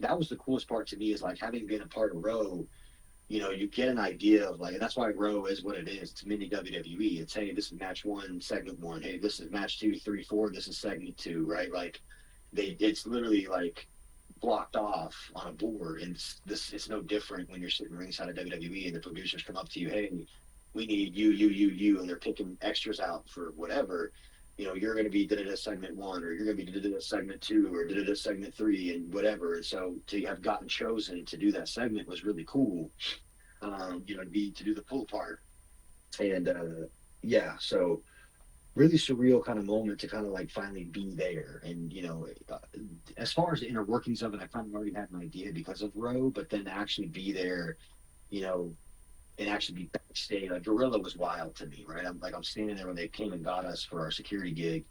that was the coolest part to me, is like having been a part of Raw. you get an idea of like, and that's why Raw is what it is. It's mini WWE. It's, hey, this is match 1, segment 1. Hey, this is match 2, 3, 4. This is segment 2, right? Like, it's literally like blocked off on a board, and it's no different when you're sitting ringside of WWE and the producers come up to you, hey, we need you, and they're picking extras out for whatever. You're going to be da-da-da segment 1, or you're going to be da-da-da segment 2, or da-da-da segment 3, and whatever. And so to have gotten chosen to do that segment was really cool. To do the pull apart, and so really surreal kind of moment to kind of like finally be there. And as far as the inner workings of it, I kind of already had an idea because of Roe, but then to actually be there, and actually be backstage, like Gorilla was wild to me, right? I'm standing there when they came and got us for our security gig.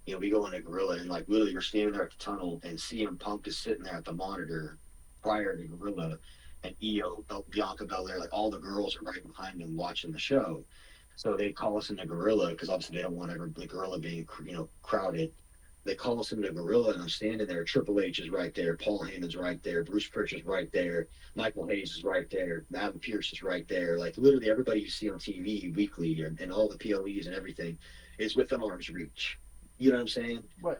We go into Gorilla, and like literally we're standing there at the tunnel, and CM Punk is sitting there at the monitor prior to Gorilla, and Io, Bianca Belair, like all the girls are right behind them watching the show. So they call us into Gorilla because obviously they don't want the Gorilla being, crowded. They call us into Gorilla, and I'm standing there. Triple H is right there. Paul Heyman's right there. Bruce Pritchard's right there. Michael Hayes is right there. Adam Pearce is right there. Like literally everybody you see on TV weekly and all the PLEs and everything is within arm's reach. You know what I'm saying? Right.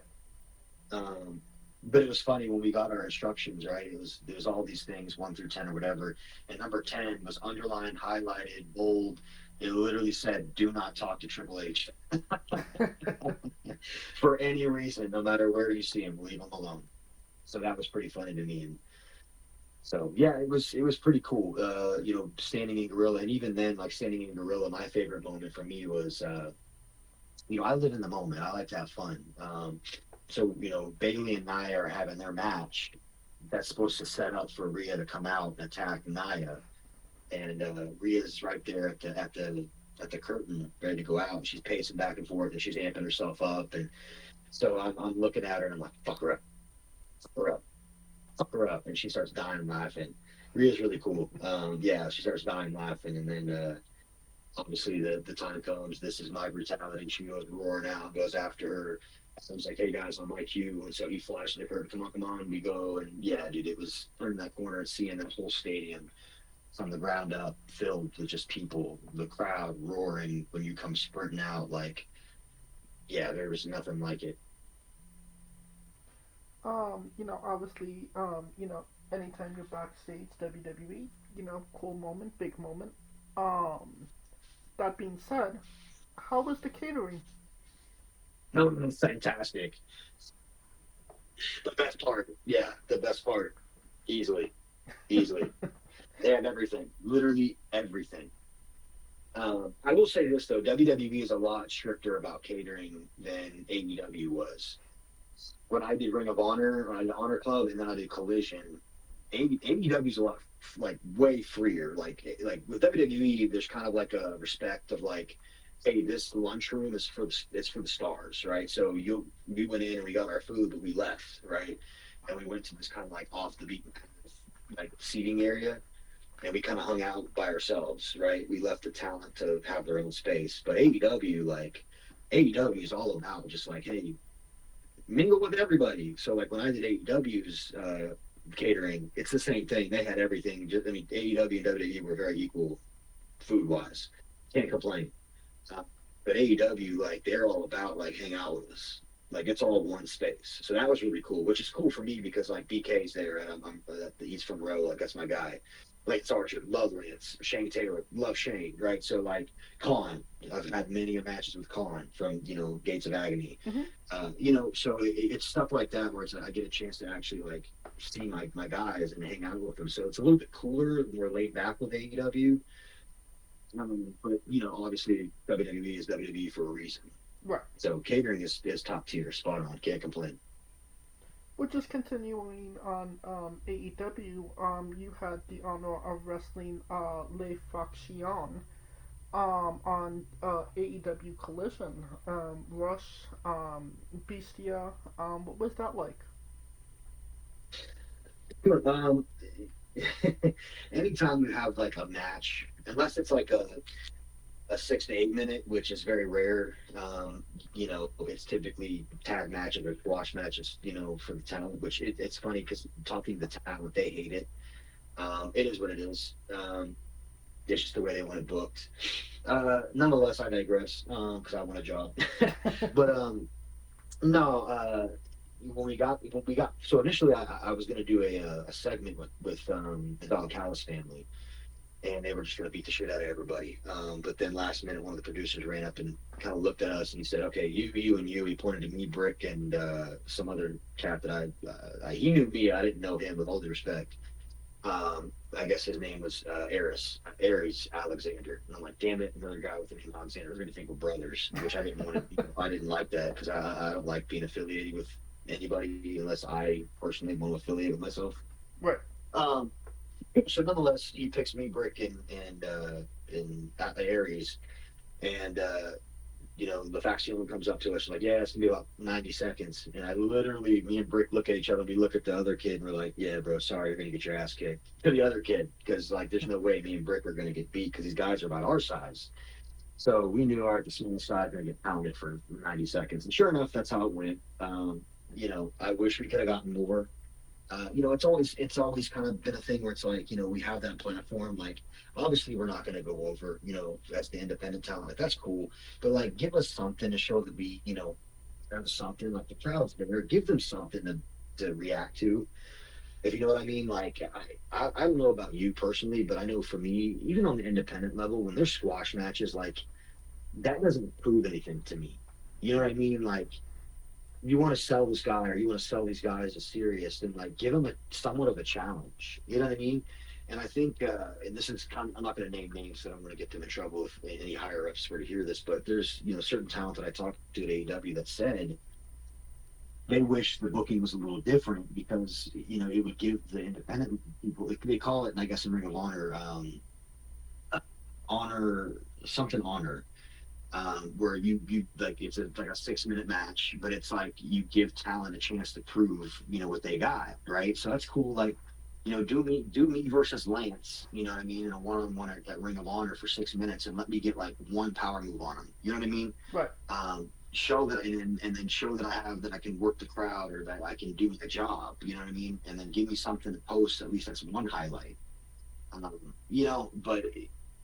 But it was funny when we got our instructions, right? It was all these things 1 through 10 or whatever, and number 10 was underlined, highlighted, bold. It literally said, "Do not talk to Triple H for any reason, no matter where you see him. Leave him alone." So that was pretty funny to me. And so yeah, it was pretty cool. Standing in Gorilla, and even then, like standing in Gorilla, my favorite moment for me was, I live in the moment. I like to have fun. So, Bailey and Nia are having their match that's supposed to set up for Rhea to come out and attack Nia. And Rhea's right there at the curtain, ready to go out. She's pacing back and forth, and she's amping herself up. And so I'm looking at her, and I'm like, fuck her up. And she starts dying laughing. Rhea's really cool. She starts dying laughing, and then obviously the time comes. This is my brutality. She goes roaring out, goes after her. So I was like, hey guys, I'm like you. And so he flashed at her, come on, we go. And yeah, dude, it was turning that corner and seeing that whole stadium from the ground up filled with just people, the crowd roaring when you come spurting out. Like, yeah, there was nothing like it. Obviously, anytime you're backstage WWE, cool moment, big moment. That being said, how was the catering? No, fantastic. The best part, easily. They have everything, literally everything. I will say this though, WWE is a lot stricter about catering than AEW was. When I did Ring of Honor, when I did Honor Club, and then I did Collision, AEW is a lot like way freer. Like with WWE, there's kind of like a respect of like, hey, this lunchroom is for the stars, right? So we went in and we got our food, but we left, right? And we went to this kind of like off the beaten path, like seating area, and we kind of hung out by ourselves, right? We left the talent to have their own space. But AEW is all about just like, hey, mingle with everybody. So like when I did AEW's catering, it's the same thing. They had everything. AEW and WWE were very equal food-wise. Can't complain. But AEW, like, they're all about, like, hang out with us. Like, it's all one space. So that was really cool, which is cool for me because, like, BK's there, and he's from Row. Like, that's my guy. Lance Archer, love Lance. Shane Taylor, love Shane, right? So, like, Khan, I've had many matches with Khan from, Gates of Agony. Mm-hmm. So it's stuff like that where it's like I get a chance to actually, like, see my guys and hang out with them. So it's a little bit cooler, more laid back with AEW. But obviously WWE is WWE for a reason. Right. So catering is top tier, spot on. Can't complain. We're just continuing on AEW. You had the honor of wrestling Le Faction on AEW Collision. Rush, Bestia. What was that like? Anytime you have like a match, unless it's like a 6 to 8 minute, which is very rare, it's typically tag matches or squash matches, for the talent, which it's funny because talking to the talent, they hate it. It is what it is. it's just the way they want it booked. Nonetheless, I digress because I want a job. But no, when we got so initially I was going to do a segment with the Dog Callis family, and they were just going to beat the shit out of everybody. But then last minute, one of the producers ran up and kind of looked at us and he said, "Okay, you, and you." He pointed to me, Brick, and some other cat that he knew me. I didn't know him, with all due respect. I guess his name was Aries Alexander. And I'm like, damn it, another guy with the name Alexander. They're going to think we're brothers, which I didn't want to. I didn't like that because I don't like being affiliated with anybody unless I personally want to affiliate with myself. Right. So nonetheless, he picks me, Brick, and Aries, and the facsimile comes up to us like, yeah, it's gonna be about 90 seconds, and me and Brick look at each other, we look at the other kid, and we're like, yeah, bro, sorry, you're gonna get your ass kicked to the other kid, because like there's no way me and Brick are gonna get beat because these guys are about our size. So we knew our the small side gonna get pounded for 90 seconds, and sure enough, that's how it went. I wish we could have gotten more. It's always kind of been a thing where it's like, we have that platform. Like, obviously, we're not going to go over, as the independent talent. Like, that's cool. But, like, give us something to show that we, have something. Like, the crowd's there. Give them something to react to. If you know what I mean. Like, I don't know about you personally, but I know for me, even on the independent level, when there's squash matches, like, that doesn't prove anything to me. You know what I mean? Like, you want to sell this guy or you want to sell these guys as serious, then like give them somewhat of a challenge. You know what I mean? And I think, and this is I'm not going to name names, so I'm going to get them in trouble if any higher ups were to hear this. But there's certain talent that I talked to at AEW that said they wish the booking was a little different because it would give the independent people, they call it, and I guess in Ring of Honor, honor. Where you like it's like a 6-minute match, but it's like you give talent a chance to prove what they got, right? So that's cool. Like, do me versus Lance, you know what I mean, in a one-on-one at Ring of Honor for 6 minutes, and let me get like one power move on him. You know what I mean? Right. Show that, and then show that I can work the crowd or that I can do the job. You know what I mean? And then give me something to post. At least that's one highlight. But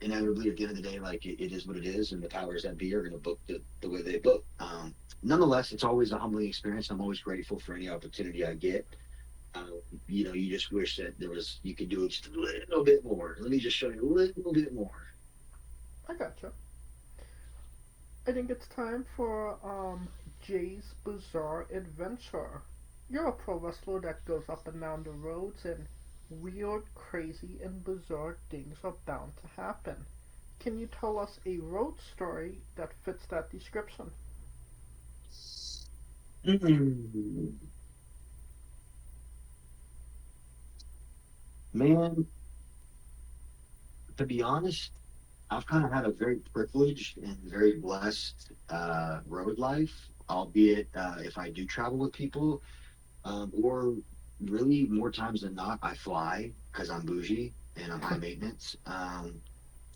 inevitably at the end of the day, like it is what it is, and the powers that be are going to book the way they book. Nonetheless, it's always a humbling experience. I'm always grateful for any opportunity I get. You just wish that you could do it just a little bit more. Let me just show you a little bit more. I gotcha. I think it's time for Jay's Bizarre Adventure. You're a pro wrestler that goes up and down the roads, and weird, crazy, and bizarre things are bound to happen. Can you tell us a road story that fits that description? Man, to be honest, I've kind of had a very privileged and very blessed road life, albeit if I do travel with people, or really more times than not, I fly because I'm bougie and I'm high maintenance.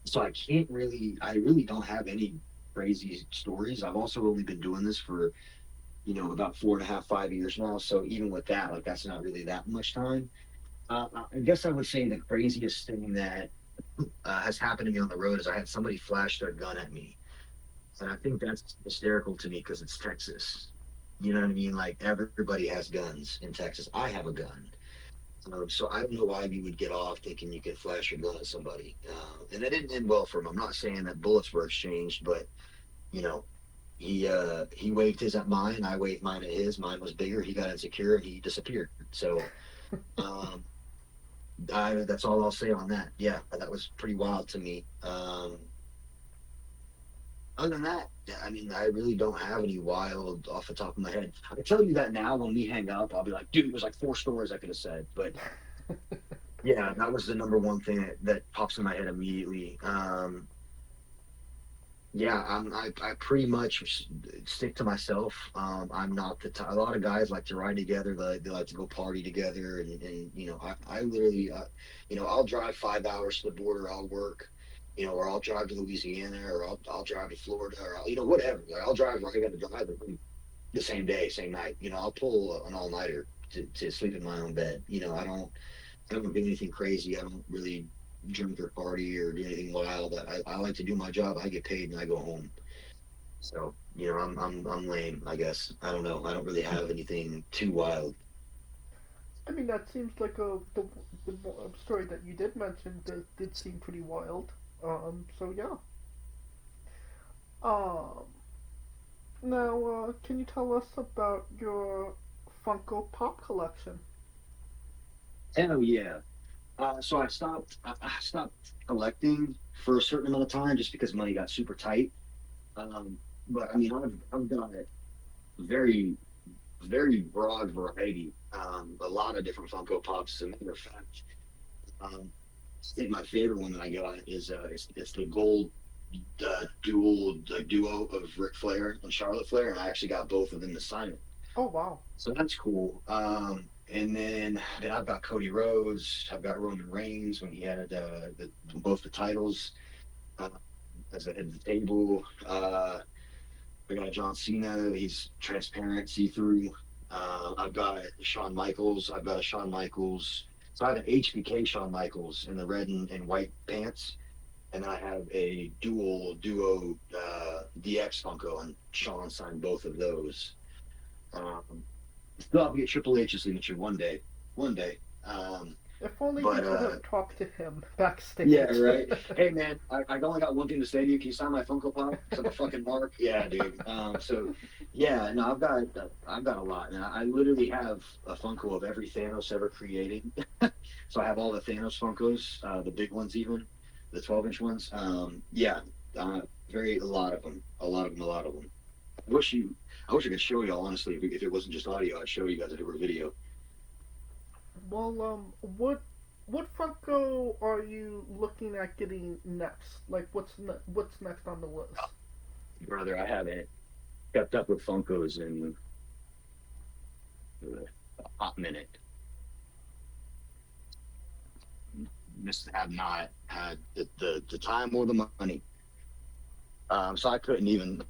So I really don't have any crazy stories. I've also only been doing this for, about 4.5, 5 years now. So even with that, like that's not really that much time. I guess I would say the craziest thing that has happened to me on the road is I had somebody flash their gun at me. And I think that's hysterical to me because it's Texas. You know what I mean? Like everybody has guns in Texas. I have a gun. So I don't know why you would get off thinking you could flash your gun at somebody. And that didn't end well for him. I'm not saying that bullets were exchanged, but he waved his at mine. I waved mine at his. Mine was bigger. He got insecure and he disappeared. So that's all I'll say on that. Yeah, that was pretty wild to me. Other than that, I mean, I really don't have any wild off the top of my head. I can tell you that now when we hang up, I'll be like, dude, it was like 4 stories I could have said. But yeah, that was the number one thing that pops in my head immediately. I pretty much stick to myself. I'm not the a lot of guys like to ride together. They like to go party together, and I literally, I'll drive 5 hours to the border. I'll work, or I'll drive to Louisiana, or I'll drive to Florida, or whatever. Like, I'll drive where I got to drive the same day, same night. I'll pull an all-nighter to sleep in my own bed. I don't do anything crazy. I don't really drink or party or do anything wild. I like to do my job. I get paid and I go home. So I'm lame, I guess. I don't know. I don't really have anything too wild. I mean, that seems like the story that you did mention did seem pretty wild. So yeah. Um, Now, can you tell us about your Funko Pop collection? Hell yeah. So I stopped collecting for a certain amount of time just because money got super tight. But I mean, I've got a very very broad variety. A lot of different Funko Pops. As a matter of fact, I think my favorite one that I got is it's the gold duo of Ric Flair and Charlotte Flair, and I actually got both of them to sign it. Oh wow. So that's cool. And then I've got Cody Rhodes. I've got Roman Reigns when he had both the titles as a head of the table. I got John Cena. He's transparent, see-through. I've got Shawn Michaels. I've got a Shawn Michaels. So I have an HBK Shawn Michaels in the red and white pants. And then I have a duo DX Funko, and Shawn signed both of those. Still have to get Triple H's signature one day. If only But, you could have talked to him backstage. Yeah, right. Hey, man, I only got one thing to say to you. Can you sign my Funko Pop? So the fucking mark. Yeah, dude. So, yeah, no, I've got a lot, and I literally have a Funko of every Thanos ever created. So I have all the Thanos Funkos, the big ones even, the 12-inch ones. Yeah, a lot of them. I wish I could show y'all, honestly. If it wasn't just audio, I'd show you guys if it were video. Well, what Funko are you looking at getting next? Like, what's next on the list? Brother, I haven't kept up with Funkos in a hot minute. Just have not had the time or the money. So I couldn't even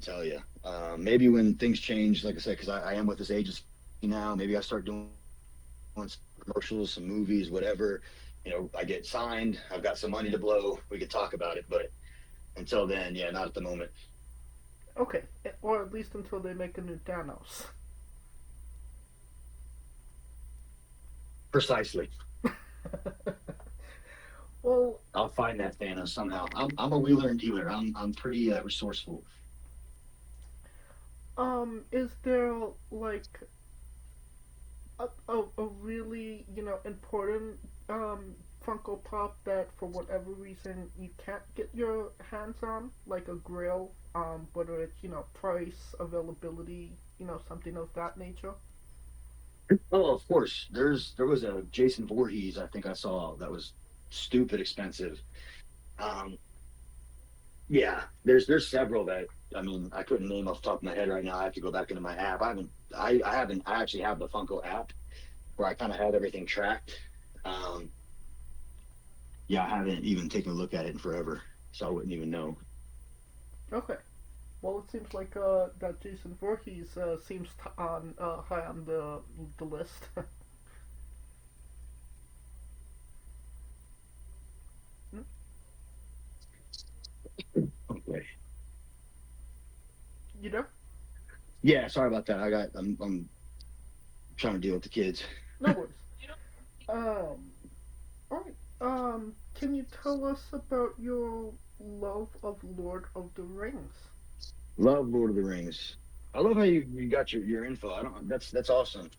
tell you. Maybe when things change, like I said, because I am with this agency now. Maybe I start doing some commercials, some movies, whatever. I get signed. I've got some money to blow. We could talk about it, but until then, yeah, not at the moment. Okay, or at least until they make a new Thanos. Precisely. Well, I'll find that Thanos somehow. I'm a wheeler and dealer. I'm pretty resourceful. Is there like a really important Funko Pop that for whatever reason you can't get your hands on, like a Grail, whether it's price, availability, something of that nature? Oh, of course. There was a Jason Voorhees I think I saw that was stupid expensive. Yeah, there's several that I couldn't name off the top of my head right now. I have to go back into my app. I actually have the Funko app where I kind of had everything tracked. Yeah, I haven't even taken a look at it in forever, so I wouldn't even know. Okay. Well, it seems like that Jason Voorhees seems high on the list. Okay. Yeah, sorry about that. I'm trying to deal with the kids. No worries. All right. Can you tell us about your love of Lord of the Rings? Love Lord of the Rings. I love how you got your info. That's awesome.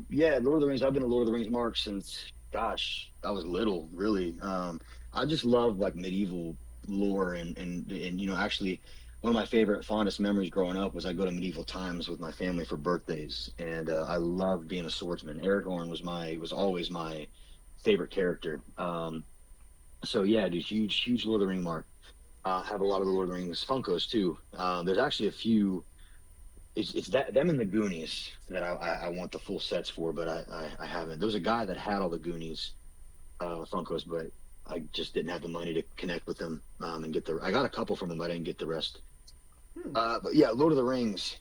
Yeah, Lord of the Rings. I've been a Lord of the Rings mark since I was little, really. I just love like medieval lore and actually one of my favorite fondest memories growing up was I go to medieval times with my family for birthdays, and I loved being a swordsman. Aragorn was always my favorite character. So yeah, dude, huge Lord of the Ring mark. Have a lot of the Lord of the Rings Funkos too. There's actually a few. It's them and the Goonies that I want the full sets for, but I haven't. There was a guy that had all the Goonies Funkos, but I just didn't have the money to connect with them and get I got a couple from them, but I didn't get the rest. But yeah, Lord of the Rings.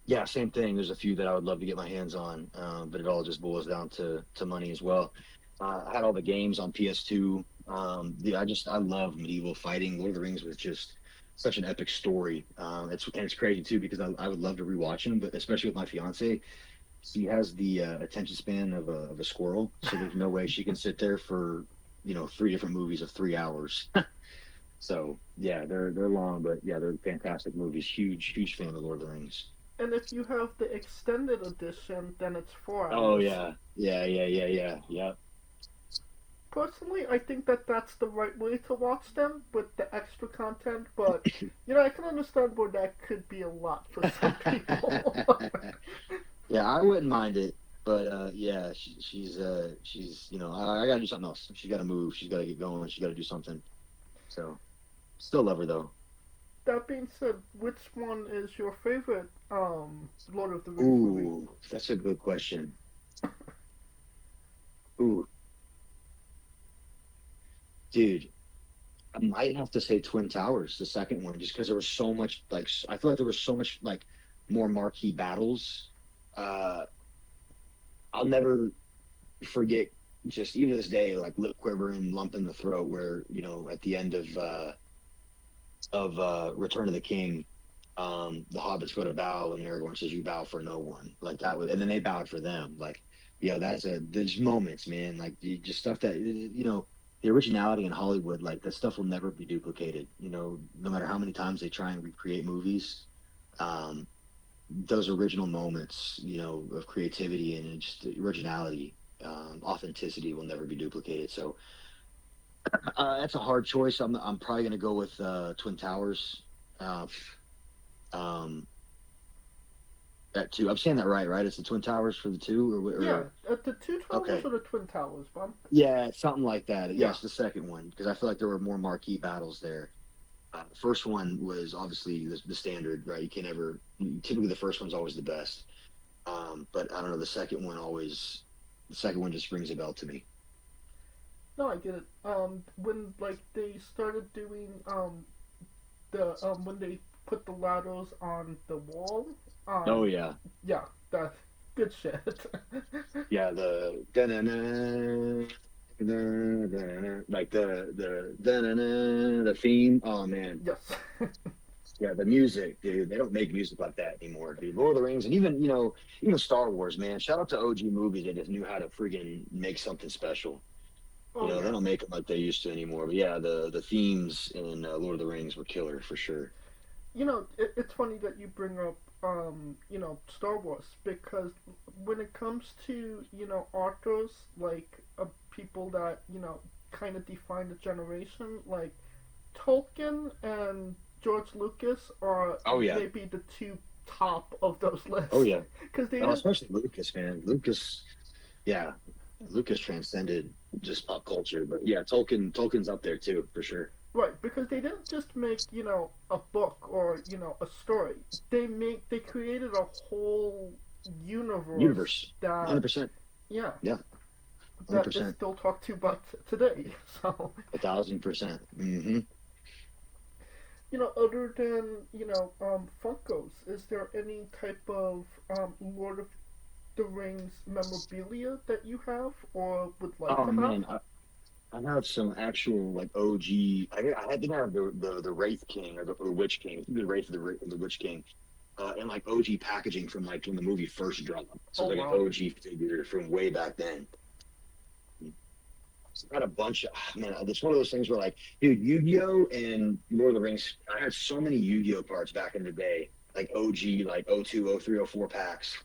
Yeah, same thing. There's a few that I would love to get my hands on, but it all just boils down to money as well. I had all the games on PS2. I love medieval fighting. Lord of the Rings was just such an epic story. It's crazy too because I would love to rewatch them, but especially with my fiance, she has the attention span of a squirrel, so there's no way she can sit there for 3 different movies of 3 hours. So yeah, they're long, but yeah, they're fantastic movies. Huge fan of Lord of the Rings. And if you have the extended edition, then it's 4 hours. Oh yeah. Personally, I think that that's the right way to watch them with the extra content, but I can understand where that could be a lot for some people. Yeah, I wouldn't mind it, but yeah, she's I gotta do something else. She's got to move. She's got to get going. She's got to do something. So, still love her though. That being said, which one is your favorite Lord of the Rings movie? Ooh, that's a good question. Ooh, dude, I might have to say Twin Towers, the second one, just because there was so much I feel like there was so much more marquee battles. I'll never forget, just even to this day, lip quivering, lump in the throat, where at the end of Return of the King, the hobbits go to bow and Aragorn says, "You bow for no one," like that was, and then they bowed for them. There's moments, man, just stuff that the originality in Hollywood, that stuff will never be duplicated. No matter how many times they try and recreate movies, those original moments, of creativity and just originality, authenticity will never be duplicated. So that's a hard choice. I'm probably gonna go with Twin Towers. That two. I'm saying that right? It's the Twin Towers for the two, or Yeah, the two towers Okay. or the Twin Towers, Bob? Yeah, something like that. Yeah. Yes, the second one, because I feel like there were more marquee battles there. The first one was obviously the standard, right? Typically the first one's always the best. But I don't know, the second one just rings a bell to me. No, I get it. When they started doing when they put the ladders on the wall. Oh yeah, Yeah, that's good shit. yeah. The the theme. Oh man, Yes. yeah. The music, dude. They don't make music like that anymore, dude. Lord of the Rings, and even Star Wars, man. Shout out to OG movies that just knew how to friggin' make something special. Oh, They don't make them like they used to anymore. But yeah, the themes in Lord of the Rings were killer for sure. It's funny that you bring up Star Wars, because when it comes to authors people that kind of define the generation, like Tolkien and George Lucas are Oh yeah. maybe the two top of those lists. Oh yeah. Because they Especially Lucas, man. Lucas transcended just pop culture, but yeah, Tolkien's up there too, for sure. Right, because they didn't just make a book or a story. They created a whole universe that 100%. yeah Yeah, that is 100%. still talked to about today. So 1,000%. Mm-hmm. other than Funkos, is there any type of Lord of the Rings memorabilia that you have or would like Oh to man, have? I have some actual OG. I didn't have the Wraith King or the Witch King, the Wraith of the Witch King, and OG packaging from when the movie first dropped. So Oh, wow. an OG figure from way back then. So I got a bunch of man. It's one of those things where dude, Yu-Gi-Oh and Lord of the Rings. I had so many Yu-Gi-Oh cards back in the day, OG, 02, 03, 04 packs.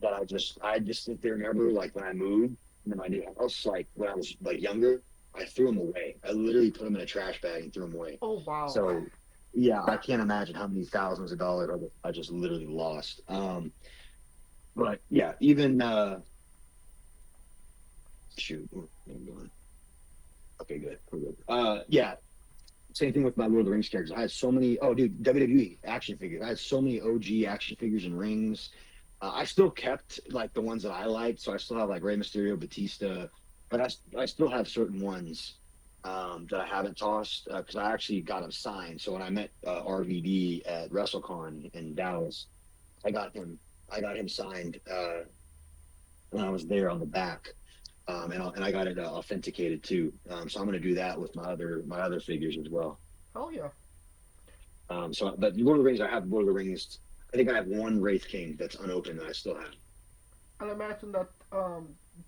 That I just distinctly remember when I moved into my new house, when I was younger, I threw them away. I literally put them in a trash bag and threw them away. Oh wow. So yeah, I can't imagine how many thousands of dollars I just literally lost. But yeah, even shoot, where am I going? Okay, good. We're good. Yeah. Same thing with my Lord of the Rings characters. I had so many. Oh, dude, WWE action figures. I had so many OG action figures and rings. I still kept the ones that I liked, so I still have Rey Mysterio, Batista, but I still have certain ones that I haven't tossed because I actually got them signed. So when I met RVD at WrestleCon in Dallas, I got him signed when I was there on the back. and I got it authenticated too. So I'm gonna do that with my other figures as well. Oh yeah. But Lord of the Rings, I have Lord of the Rings. I think I have one Wraith King that's unopened that I still have. I imagine that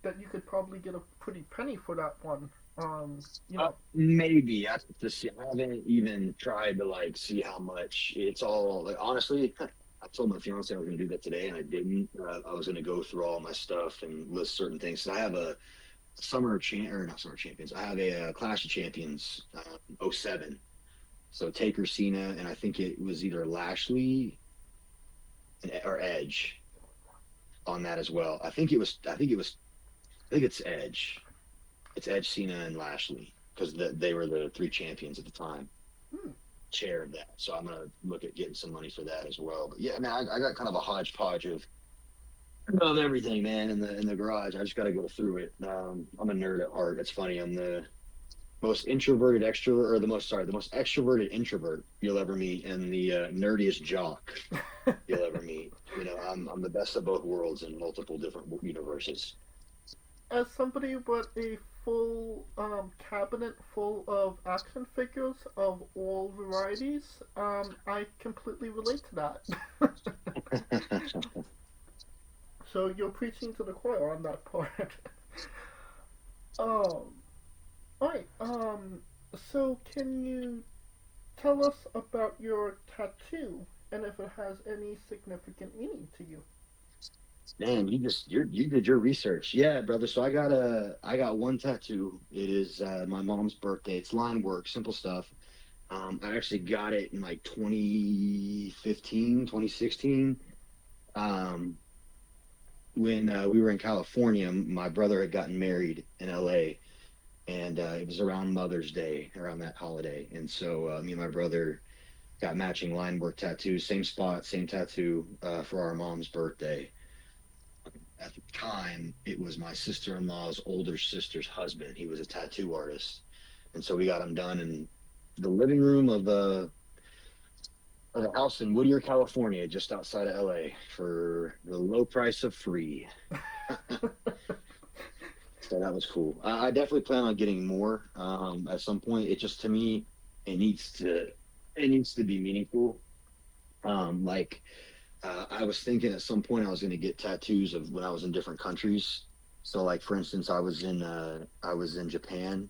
that you could probably get a pretty penny for that one. You know. Maybe I have to see. I haven't even tried to like see how much it's all. Like honestly, I told my fiance I was going to do that today, and I didn't. I was going to go through all my stuff and list certain things. So I have a not summer champions. I have a Clash of Champions 07. So Taker, Cena, and I think it was either Lashley or Edge on that as well. I think it's Edge. It's Edge, Cena, and Lashley because they were the 3 champions at the time. Chair of that. So I'm gonna look at getting some money for that as well. But yeah, man, I got kind of a hodgepodge of everything, man, in the garage. I just got to go through it. I'm a nerd at heart. It's funny. I'm the most introverted extrovert, or the most extroverted introvert you'll ever meet, and the nerdiest jock you'll ever meet. You know, I'm the best of both worlds in multiple different universes. As somebody with a full cabinet full of action figures of all varieties, I completely relate to that. So you're preaching to the choir on that part. Alright, so can you tell us about your tattoo and if it has any significant meaning to you? Man, you did your research. Yeah, brother. So I got one tattoo. It is my mom's birthday. It's line work, simple stuff. I actually got it in like 2015, 2016. When we were in California, my brother had gotten married in LA, and it was around Mother's Day, around that holiday. And so me and my brother got matching line work tattoos, same spot, same tattoo for our mom's birthday. At the time, it was my sister-in-law's older sister's husband. He was a tattoo artist. And so we got him done in the living room of a house in Whittier, California, just outside of LA, for the low price of free. So that was cool. I definitely plan on getting more at some point. It just, to me, it needs to be meaningful. I was thinking at some point I was going to get tattoos of when I was in different countries. So, like for instance, I was in Japan,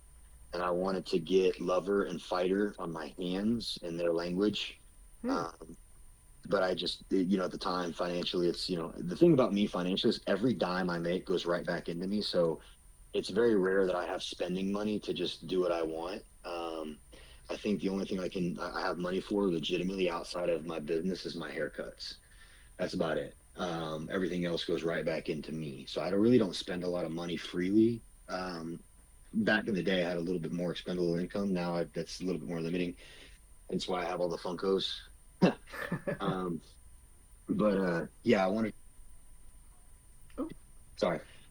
and I wanted to get lover and fighter on my hands in their language. But I just, at the time financially, it's, the thing about me financially is every dime I make goes right back into me. So it's very rare that I have spending money to just do what I want. I think the only thing I have money for legitimately outside of my business is my haircuts. That's about it. Everything else goes right back into me. So I really don't spend a lot of money freely. Back in the day, I had a little bit more expendable income. Now that's a little bit more limiting. That's why I have all the Funkos. Yeah,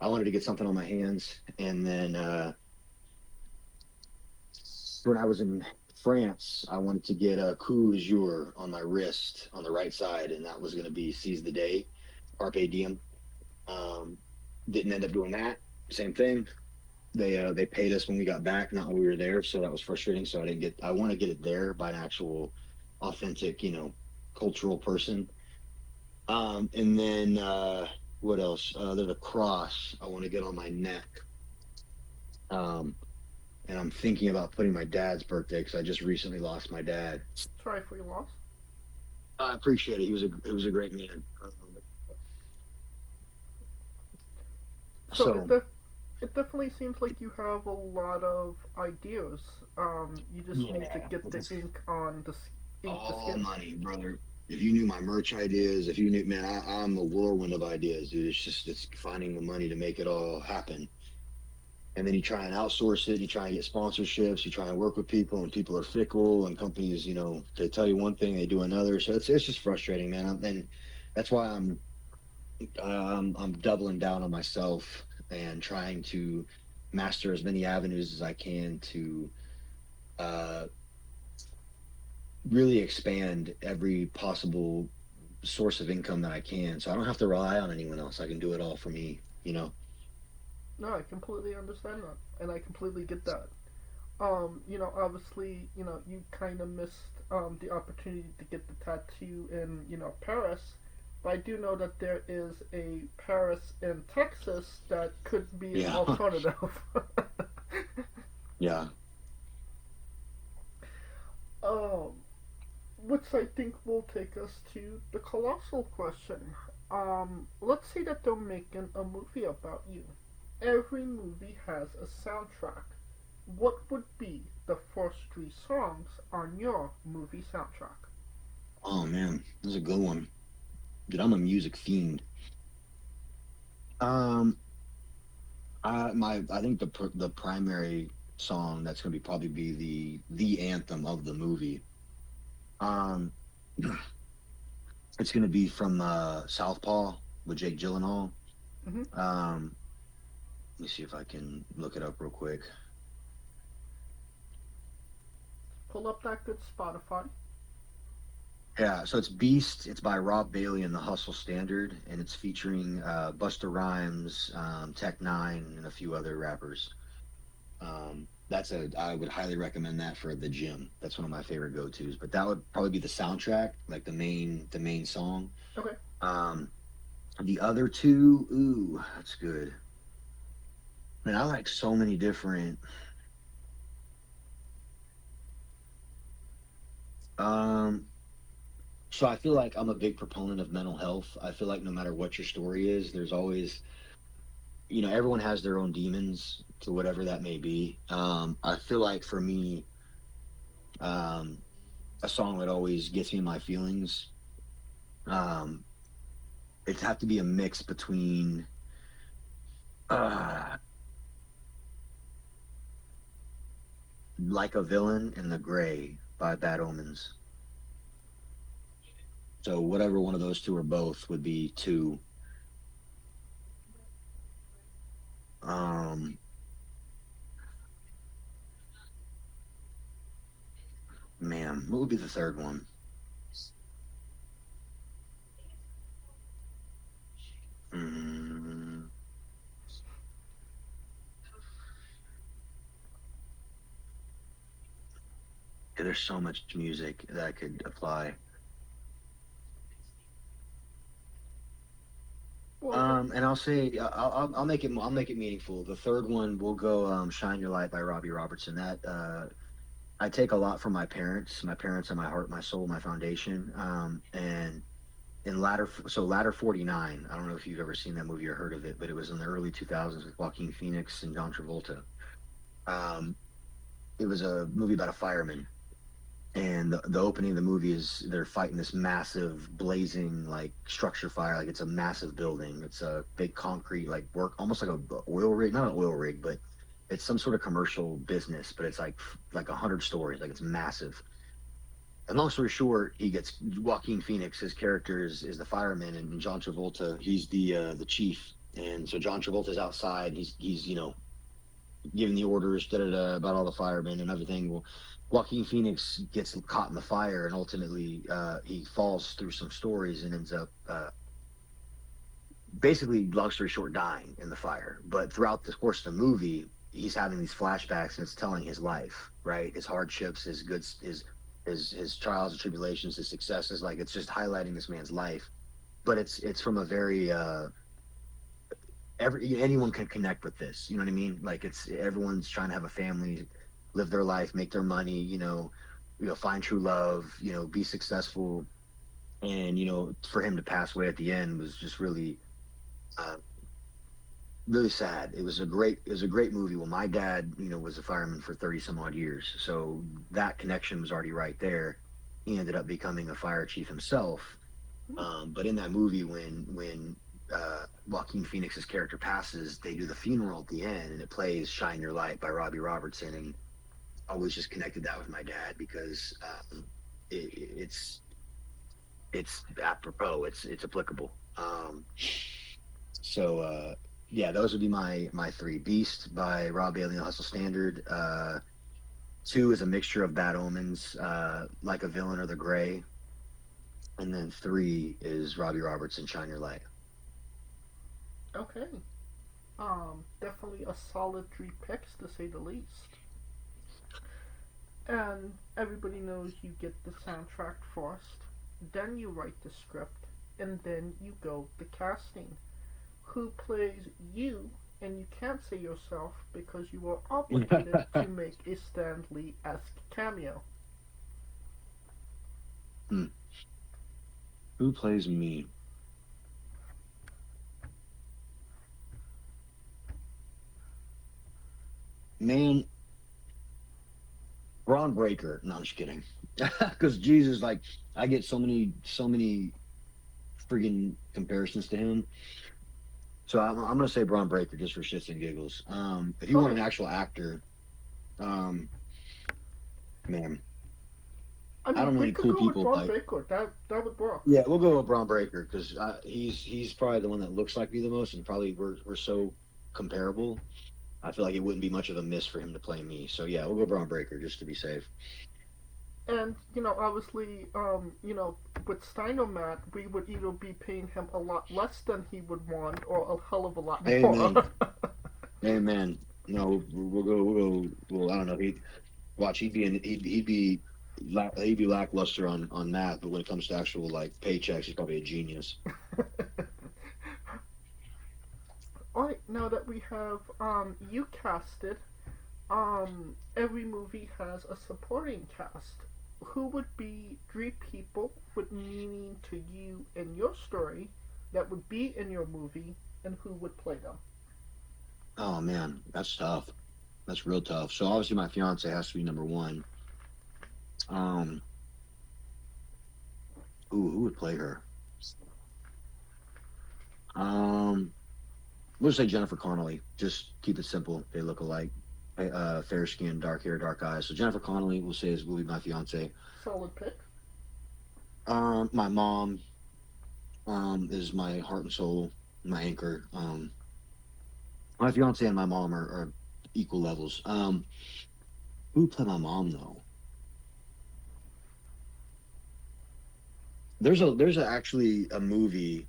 I wanted to get something on my hands. And then when I was in France, I wanted to get a coup de jour on my wrist on the right side, and that was going to be seize the day, carpe diem. Didn't end up doing that. Same thing. They paid us when we got back, not when we were there, so that was frustrating. So I want to get it there by an actual authentic, cultural person. And then what else? There's a cross I want to get on my neck. And I'm thinking about putting my dad's birthday, because I just recently lost my dad. Sorry for your loss. I appreciate it. He was a great man. It definitely seems like you have a lot of ideas. You just need to get the ink on the skin. All money, brother. If you knew my merch ideas, if you knew, man, I'm a whirlwind of ideas, dude. It's finding the money to make it all happen. And then you try and outsource it, you try and get sponsorships, you try and work with people, and people are fickle, and companies, they tell you one thing, they do another. So it's just frustrating, man. And that's why I'm doubling down on myself and trying to master as many avenues as I can to really expand every possible source of income that I can. So I don't have to rely on anyone else. I can do it all for me, No, I completely understand that, and I completely get that. Obviously, you kind of missed the opportunity to get the tattoo in, Paris. But I do know that there is a Paris in Texas that could be an Yeah. alternative. Yeah. um, which I think will take us to the colossal question. Let's say that they're making a movie about you. Every movie has a soundtrack. What would be the first three songs on your movie soundtrack? Oh man, this is a good one. Dude, I'm a music fiend. Um, I think the primary song that's gonna be probably be the anthem of the movie. Um, it's gonna be from Southpaw with Jake Gyllenhaal. Hmm. Um, let me see if I can look it up real quick. Pull up that good Spotify. Yeah, so it's Beast. It's by Rob Bailey and the Hustle Standard, and it's featuring Busta Rhymes, Tech Nine, and a few other rappers. I would highly recommend that for the gym. That's one of my favorite go-tos. But that would probably be the soundtrack, like the main song. Okay. Um, the other two, ooh, that's good. Man, I like so many different. Um, so I feel like I'm a big proponent of mental health. I feel like no matter what your story is, there's always, everyone has their own demons to whatever that may be. I feel like for me, um, a song that always gets me in my feelings, um, it'd have to be a mix between uh, Like a Villain and The Gray by Bad Omens. So whatever one of those two or both would be two. Um, Man, what would be the third one? Mm, yeah, there's so much music that I could apply. Well, And I'll say I'll make it meaningful. The third one will go "Shine Your Light" by Robbie Robertson. That I take a lot from my parents. My parents are my heart, my soul, my foundation. And in Ladder 49. I don't know if you've ever seen that movie or heard of it, but it was in the early 2000s with Joaquin Phoenix and John Travolta. Um, it was a movie about a fireman, and the opening of the movie is they're fighting this massive blazing like structure fire, like it's a massive building. It's a big concrete like work, almost like a oil rig, not an oil rig, but it's some sort of commercial business, but it's like 100 stories, like it's massive. And long story short, he gets Joaquin Phoenix, his character is the fireman, and John Travolta, he's the chief. And so John Travolta's outside, he's giving the orders about all the firemen and everything. Well, Joaquin Phoenix gets caught in the fire, and ultimately he falls through some stories and ends up basically, long story short, dying in the fire. But throughout the course of the movie, he's having these flashbacks, and it's telling his life, right? His hardships, his goods, his trials and tribulations, his successes. Like it's just highlighting this man's life. But it's from a very anyone can connect with this. You know what I mean? Like it's everyone's trying to have a family, live their life, make their money. Find true love. Be successful. And for him to pass away at the end was just really, really sad. It was a great movie. Well, my dad, was a fireman for 30 some odd years, so that connection was already right there. He ended up becoming a fire chief himself. But in that movie, when Joaquin Phoenix's character passes, they do the funeral at the end, and it plays "Shine Your Light" by Robbie Robertson, and I always just connected that with my dad because it's apropos, it's applicable. So yeah, those would be my three. Beast by Rob Bailey and the Hustle Standard. Two is a mixture of Bad Omens, Like a Villain or The Gray. And then three is Robbie Robertson, Shine Your Light. okay. Definitely a solid 3 picks to say the least. And everybody knows you get the soundtrack first, then you write the script, and then you go the casting. Who plays you? And you can't say yourself because you are obligated to make a Stan Lee-esque cameo. Who plays me? Man, Braun Breaker. No, I'm just kidding. Because Jesus, like, I get so many friggin' comparisons to him. So I'm gonna say Braun Breaker just for shits and giggles. If you want an actual actor, man, I don't know any cool people Braun like. Breaker. That would work. Yeah, we'll go with Braun Breaker because he's probably the one that looks like me the most, and probably we're so comparable. I feel like it wouldn't be much of a miss for him to play me. So yeah, we'll go Braun Breaker just to be safe. And, obviously, with Steinomat, we would either be paying him a lot less than he would want or a hell of a lot more. Amen. Amen. No, we'll go. Well, I don't know. He'd be lackluster on math, but when it comes to actual like paychecks, he's probably a genius. Alright, now that we have you casted, every movie has a supporting cast. Who would be 3 people with meaning to you and your story that would be in your movie, and who would play them? Oh man, that's tough. That's real tough. So obviously my fiance has to be number 1. Who would play her? We'll say Jennifer Connelly. Just keep it simple. They look alike. Fair skin, dark hair, dark eyes. So Jennifer Connelly, will be my fiance. Solid pick. My mom is my heart and soul, my anchor. My fiance and my mom are equal levels. Who would play my mom though? There's actually a movie,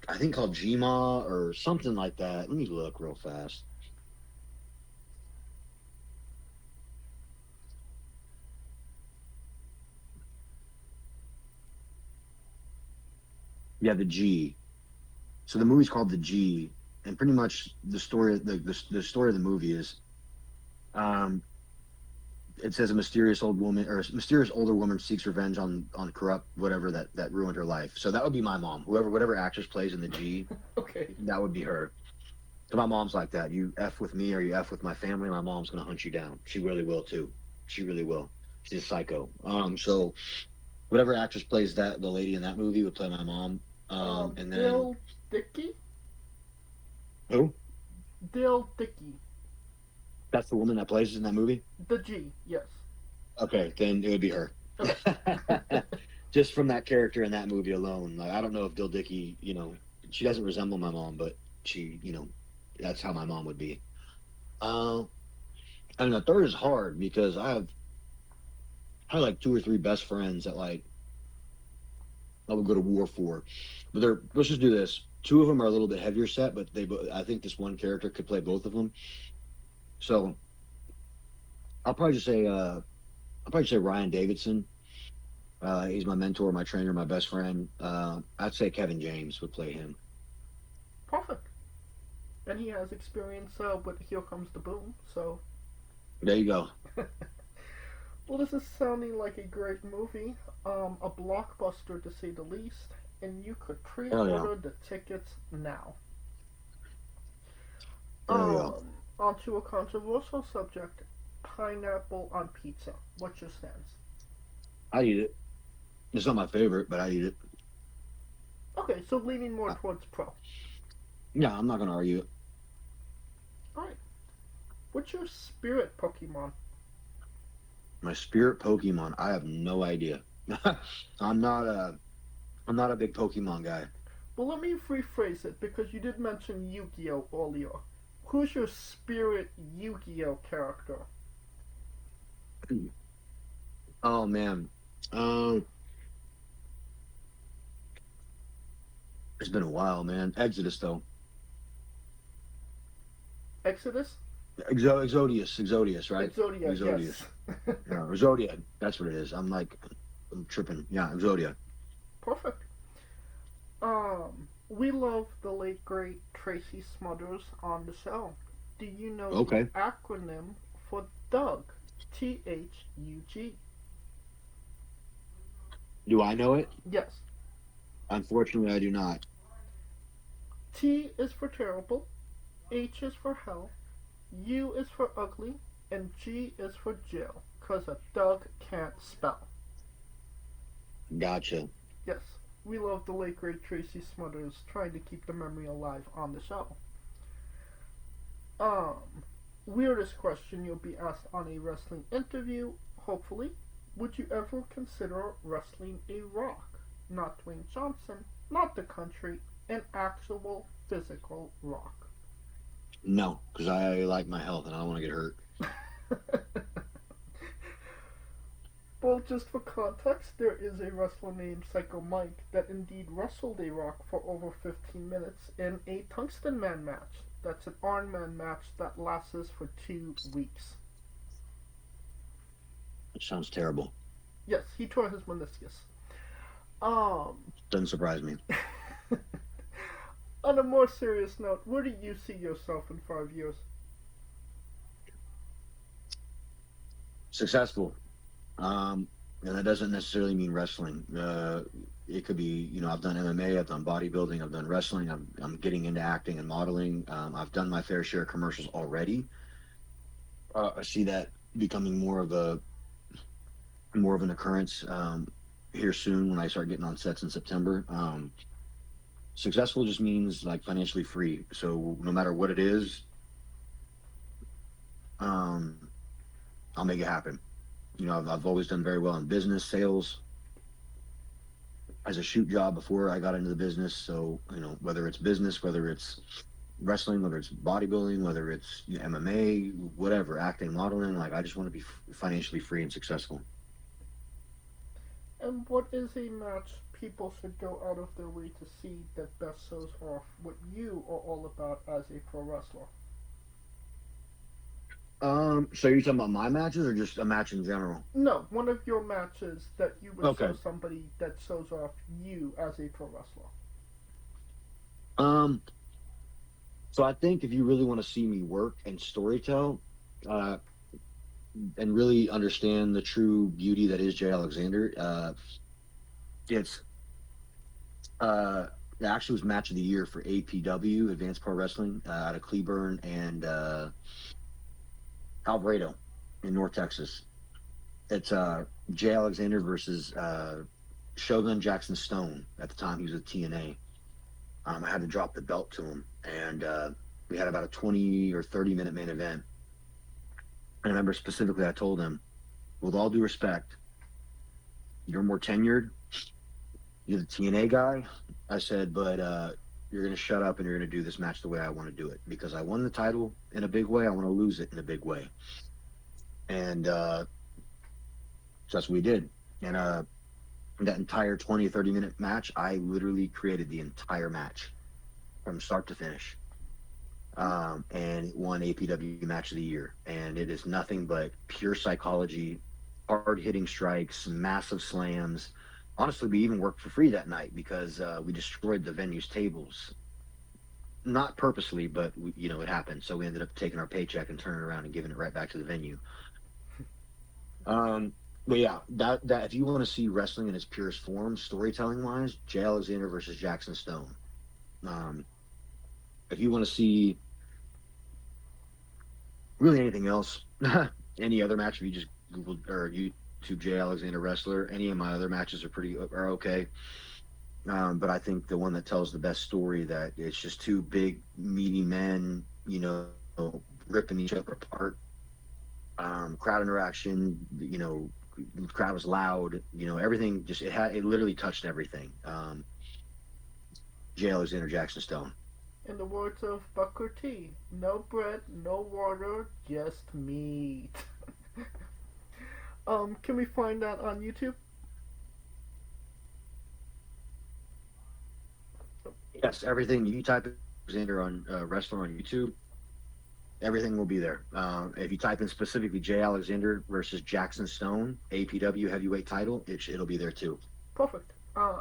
I think called Jima or something like that. Let me look real fast. Yeah, The G. So the movie's called The G, and pretty much the story the story of the movie is, it says a mysterious older woman seeks revenge on corrupt whatever that ruined her life. So that would be my mom. Whatever actress plays in The G, Okay. that would be her. So my mom's like that. You F with me or you F with my family, my mom's gonna hunt you down. She really will too. She really will. She's a psycho. So whatever actress plays the lady in that movie would play my mom. And then Dill Dickey? who? Dill Dickey. That's the woman that plays in that movie? The G, yes. Okay, then it would be her. Just from that character in that movie alone. Like, I don't know if Dill Dickey, she doesn't resemble my mom, but she, that's how my mom would be. And the third is hard because I have like 2 or 3 best friends that like I would go to war for. But let's just do this. 2 of them are a little bit heavier set, but I think this one character could play both of them. So I'll probably just say Ryan Davidson. He's my mentor, my trainer, my best friend. I'd say Kevin James would play him. Perfect. And he has experience with Here Comes the Boom, so... There you go. Well, this is sounding like a great movie. A blockbuster to say the least. And you could pre-order the tickets now. Onto a controversial subject. Pineapple on pizza. What's your stance? I eat it. It's not my favorite, but I eat it. Okay, so leaning more towards pro. Yeah, I'm not going to argue it. Alright. What's your spirit Pokemon? My spirit Pokemon, I have no idea. I'm not a big Pokemon guy. Well, let me rephrase it, because you did mention Yu-Gi-Oh! Earlier. Who's your spirit Yu-Gi-Oh! Character? Oh, man. It's been a while, man. Exodus, though. Exodus? Exodius, right? Exodia, Exodius. yes. Yeah, Exodia. That's what it is. I'm tripping. Yeah, Exodia. Perfect. We love the late great Tracy Smothers on the show. Do you know Okay. the acronym for Doug? THUG. Do I know it? Yes. Unfortunately, I do not. T is for terrible, H is for hell, U is for ugly, and G is for jail, 'cause a Doug can't spell. Gotcha. Yes, we love the late great Tracy Smothers trying to keep the memory alive on the show. Weirdest question you'll be asked on a wrestling interview, hopefully. Would you ever consider wrestling a rock? Not Dwayne Johnson, not the country, an actual physical rock. No, because I like my health and I don't want to get hurt. Well, just for context, there is a wrestler named Psycho Mike that indeed wrestled a rock for over 15 minutes in a Tungsten Man match. That's an Iron Man match that lasts for 2 weeks. It sounds terrible. Yes, he tore his meniscus. Doesn't surprise me. On a more serious note, where do you see yourself in 5 years? Successful. And that doesn't necessarily mean wrestling. It could be, I've done MMA, I've done bodybuilding, I've done wrestling, I'm getting into acting and modeling. I've done my fair share of commercials already. I see that becoming more of an occurrence here soon when I start getting on sets in September. Successful just means like financially free. So no matter what it is, I'll make it happen. I've always done very well in business, sales, as a shoot job before I got into the business. So, whether it's business, whether it's wrestling, whether it's bodybuilding, whether it's MMA, whatever, acting, modeling, like I just want to be financially free and successful. And what is a match people should go out of their way to see that best shows off what you are all about as a pro wrestler? So you're talking about my matches or just a match in general? No, one of your matches that you would Okay. show somebody that shows off you as a pro wrestler. So I think if you really want to see me work and storytell, and really understand the true beauty that is Jay Alexander, it actually was match of the year for APW, Advanced Pro Wrestling, out of Cleburne and Alvarado in North Texas. It's Jay Alexander versus Shogun Jackson Stone. At the time, he was at TNA. I had to drop the belt to him, and we had about a 20 or 30-minute main event. I remember specifically I told him, with all due respect, you're more tenured. You're the TNA guy. I said, but you're going to shut up and you're going to do this match the way I want to do it. Because I won the title in a big way. I want to lose it in a big way. And so that's what we did. And that entire 20, 30-minute match, I literally created the entire match from start to finish. And it won APW Match of the Year. And it is nothing but pure psychology, hard-hitting strikes, massive slams. Honestly, we even worked for free that night because we destroyed the venue's tables. Not purposely, but it happened. So we ended up taking our paycheck and turning around and giving it right back to the venue. But yeah, that if you want to see wrestling in its purest form, storytelling-wise, Jay Alexander versus Jackson Stone. If you want to see really anything else, any other match, if you just Google or YouTube Jay Alexander wrestler, any of my other matches are okay. But I think the one that tells the best story, that it's just two big meaty men, ripping each other apart. Crowd interaction, the crowd was loud, everything it literally touched everything. Jay Alexander, Jackson Stone. In the words of Booker T, no bread, no water, just meat. Can we find that on YouTube? Yes, everything. You type Alexander on wrestler on YouTube, Everything will be there. If you type in specifically Jay Alexander versus Jackson Stone, APW heavyweight title, it'll be there too. Perfect.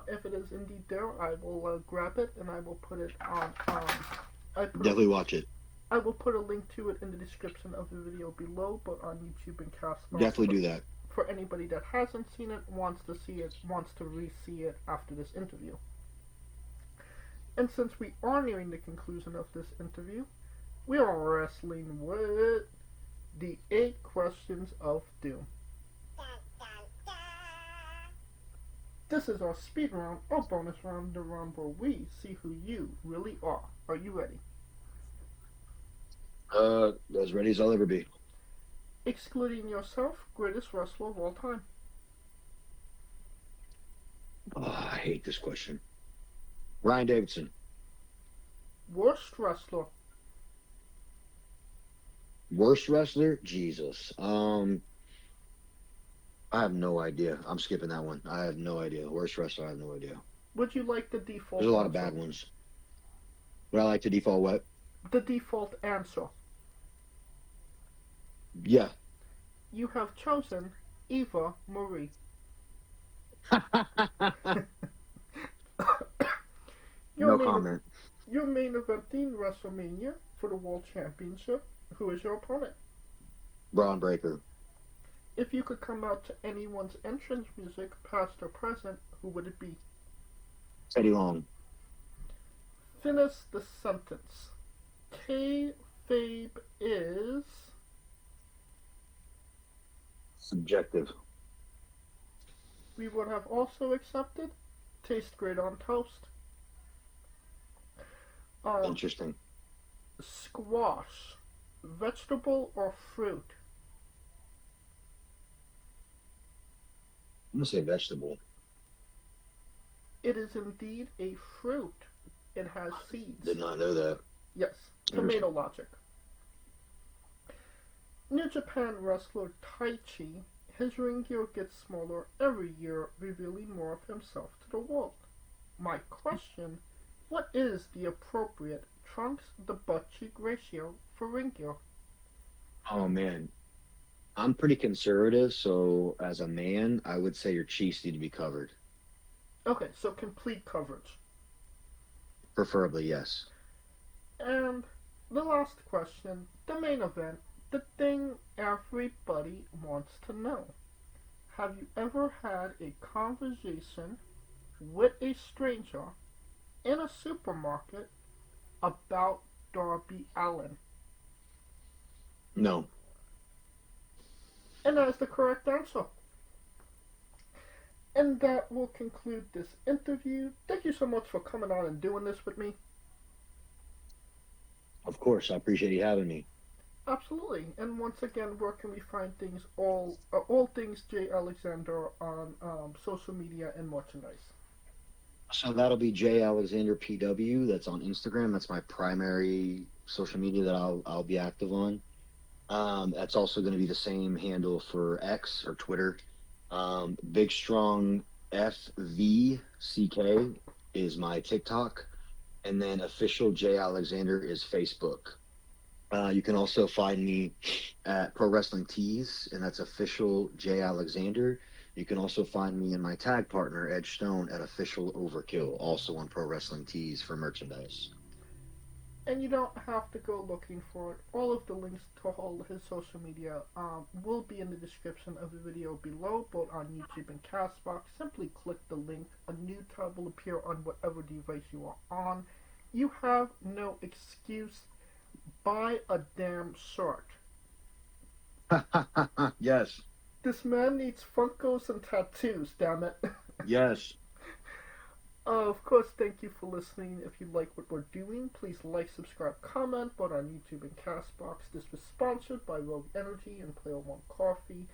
If it is indeed there, I will grab it and I will put it on. Definitely watch it. I will put a link to it in the description of the video below, but on YouTube and Castbox. Definitely do that. For anybody that hasn't seen it, wants to see it, wants to re-see it after this interview. And since we are nearing the conclusion of this interview, we are wrestling with the 8 questions of doom. This is our speed round or bonus round, the round where we see who you really are. Are you ready? As ready as I'll ever be. Excluding yourself, greatest wrestler of all time. Oh, I hate this question. Ryan Davidson. Worst wrestler. Worst wrestler? Jesus. I have no idea. I'm skipping that one. I have no idea. Worst wrestler, I have no idea. Would you like the default There's a lot answer? of bad ones. Would I like to default what? The default answer. Yeah. You have chosen Eva Marie. No comment. Your main eventing WrestleMania for the World Championship. Who is your opponent? Braun Breaker. If you could come out to anyone's entrance music, past or present, who would it be? Teddy Long. Finish the sentence. Kayfabe is... Subjective. We would have also accepted taste great on toast. Interesting. Squash. Vegetable or fruit? I'm going to say vegetable. It is indeed a fruit. It has seeds. Did not know that. Yes, tomato logic. New Japan wrestler Taichi, his ring gear gets smaller every year, revealing more of himself to the world. My question, what is the appropriate trunks to butt cheek ratio for ring gear? Oh, man. I'm pretty conservative, so as a man, I would say your cheeks need to be covered. Okay, so complete coverage. Preferably, yes. And the last question, the main event, the thing everybody wants to know. Have you ever had a conversation with a stranger in a supermarket about Darby Allin? No. And that is the correct answer. And that will conclude this interview. Thank you so much for coming on and doing this with me. Of course, I appreciate you having me. Absolutely. And once again, where can we find things, all things Jay Alexander on social media and merchandise? So that'll be J Alexander PW. That's on Instagram. That's my primary social media that I'll be active on. That's also going to be the same handle for X or Twitter. Big Strong FVCK is my TikTok, and then official J Alexander is Facebook. You can also find me at Pro Wrestling Tees, and that's official J Alexander. You can also find me and my tag partner Ed Stone at official Overkill, also on Pro Wrestling Tees for merchandise. And you don't have to go looking for it. All of the links to all his social media will be in the description of the video below, both on YouTube and Castbox. Simply click the link. A new tab will appear on whatever device you are on. You have no excuse. Buy a damn shirt. Yes. This man needs Funkos and tattoos, damn it. Yes. Of course, thank you for listening. If you like what we're doing, please like, subscribe, comment, both on YouTube and Castbox. This was sponsored by Rogue Energy and Player One Coffee.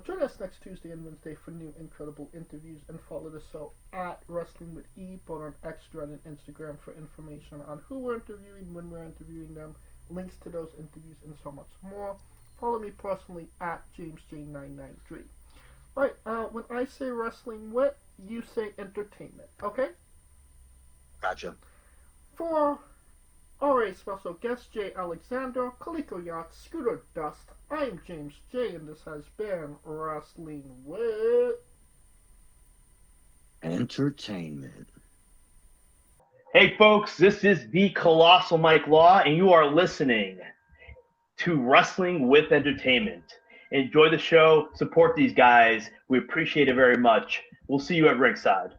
Join us next Tuesday and Wednesday for new incredible interviews, and follow the show at Wrestling with E, both on X, Thread, and Instagram for information on who we're interviewing, when we're interviewing them, links to those interviews, and so much more. Follow me personally at JamesJ993. Alright, when I say wrestling with, you say entertainment, okay? Gotcha. For Our special guest Jay Alexander, Calico Yacht, Scooter Dust. I'm James J, and this has been Wrestling with Entertainment. Hey folks, this is the Colossal Mike Law, and you are listening to Wrestling with Entertainment. Enjoy the show, support these guys. We appreciate it very much. We'll see you at ringside.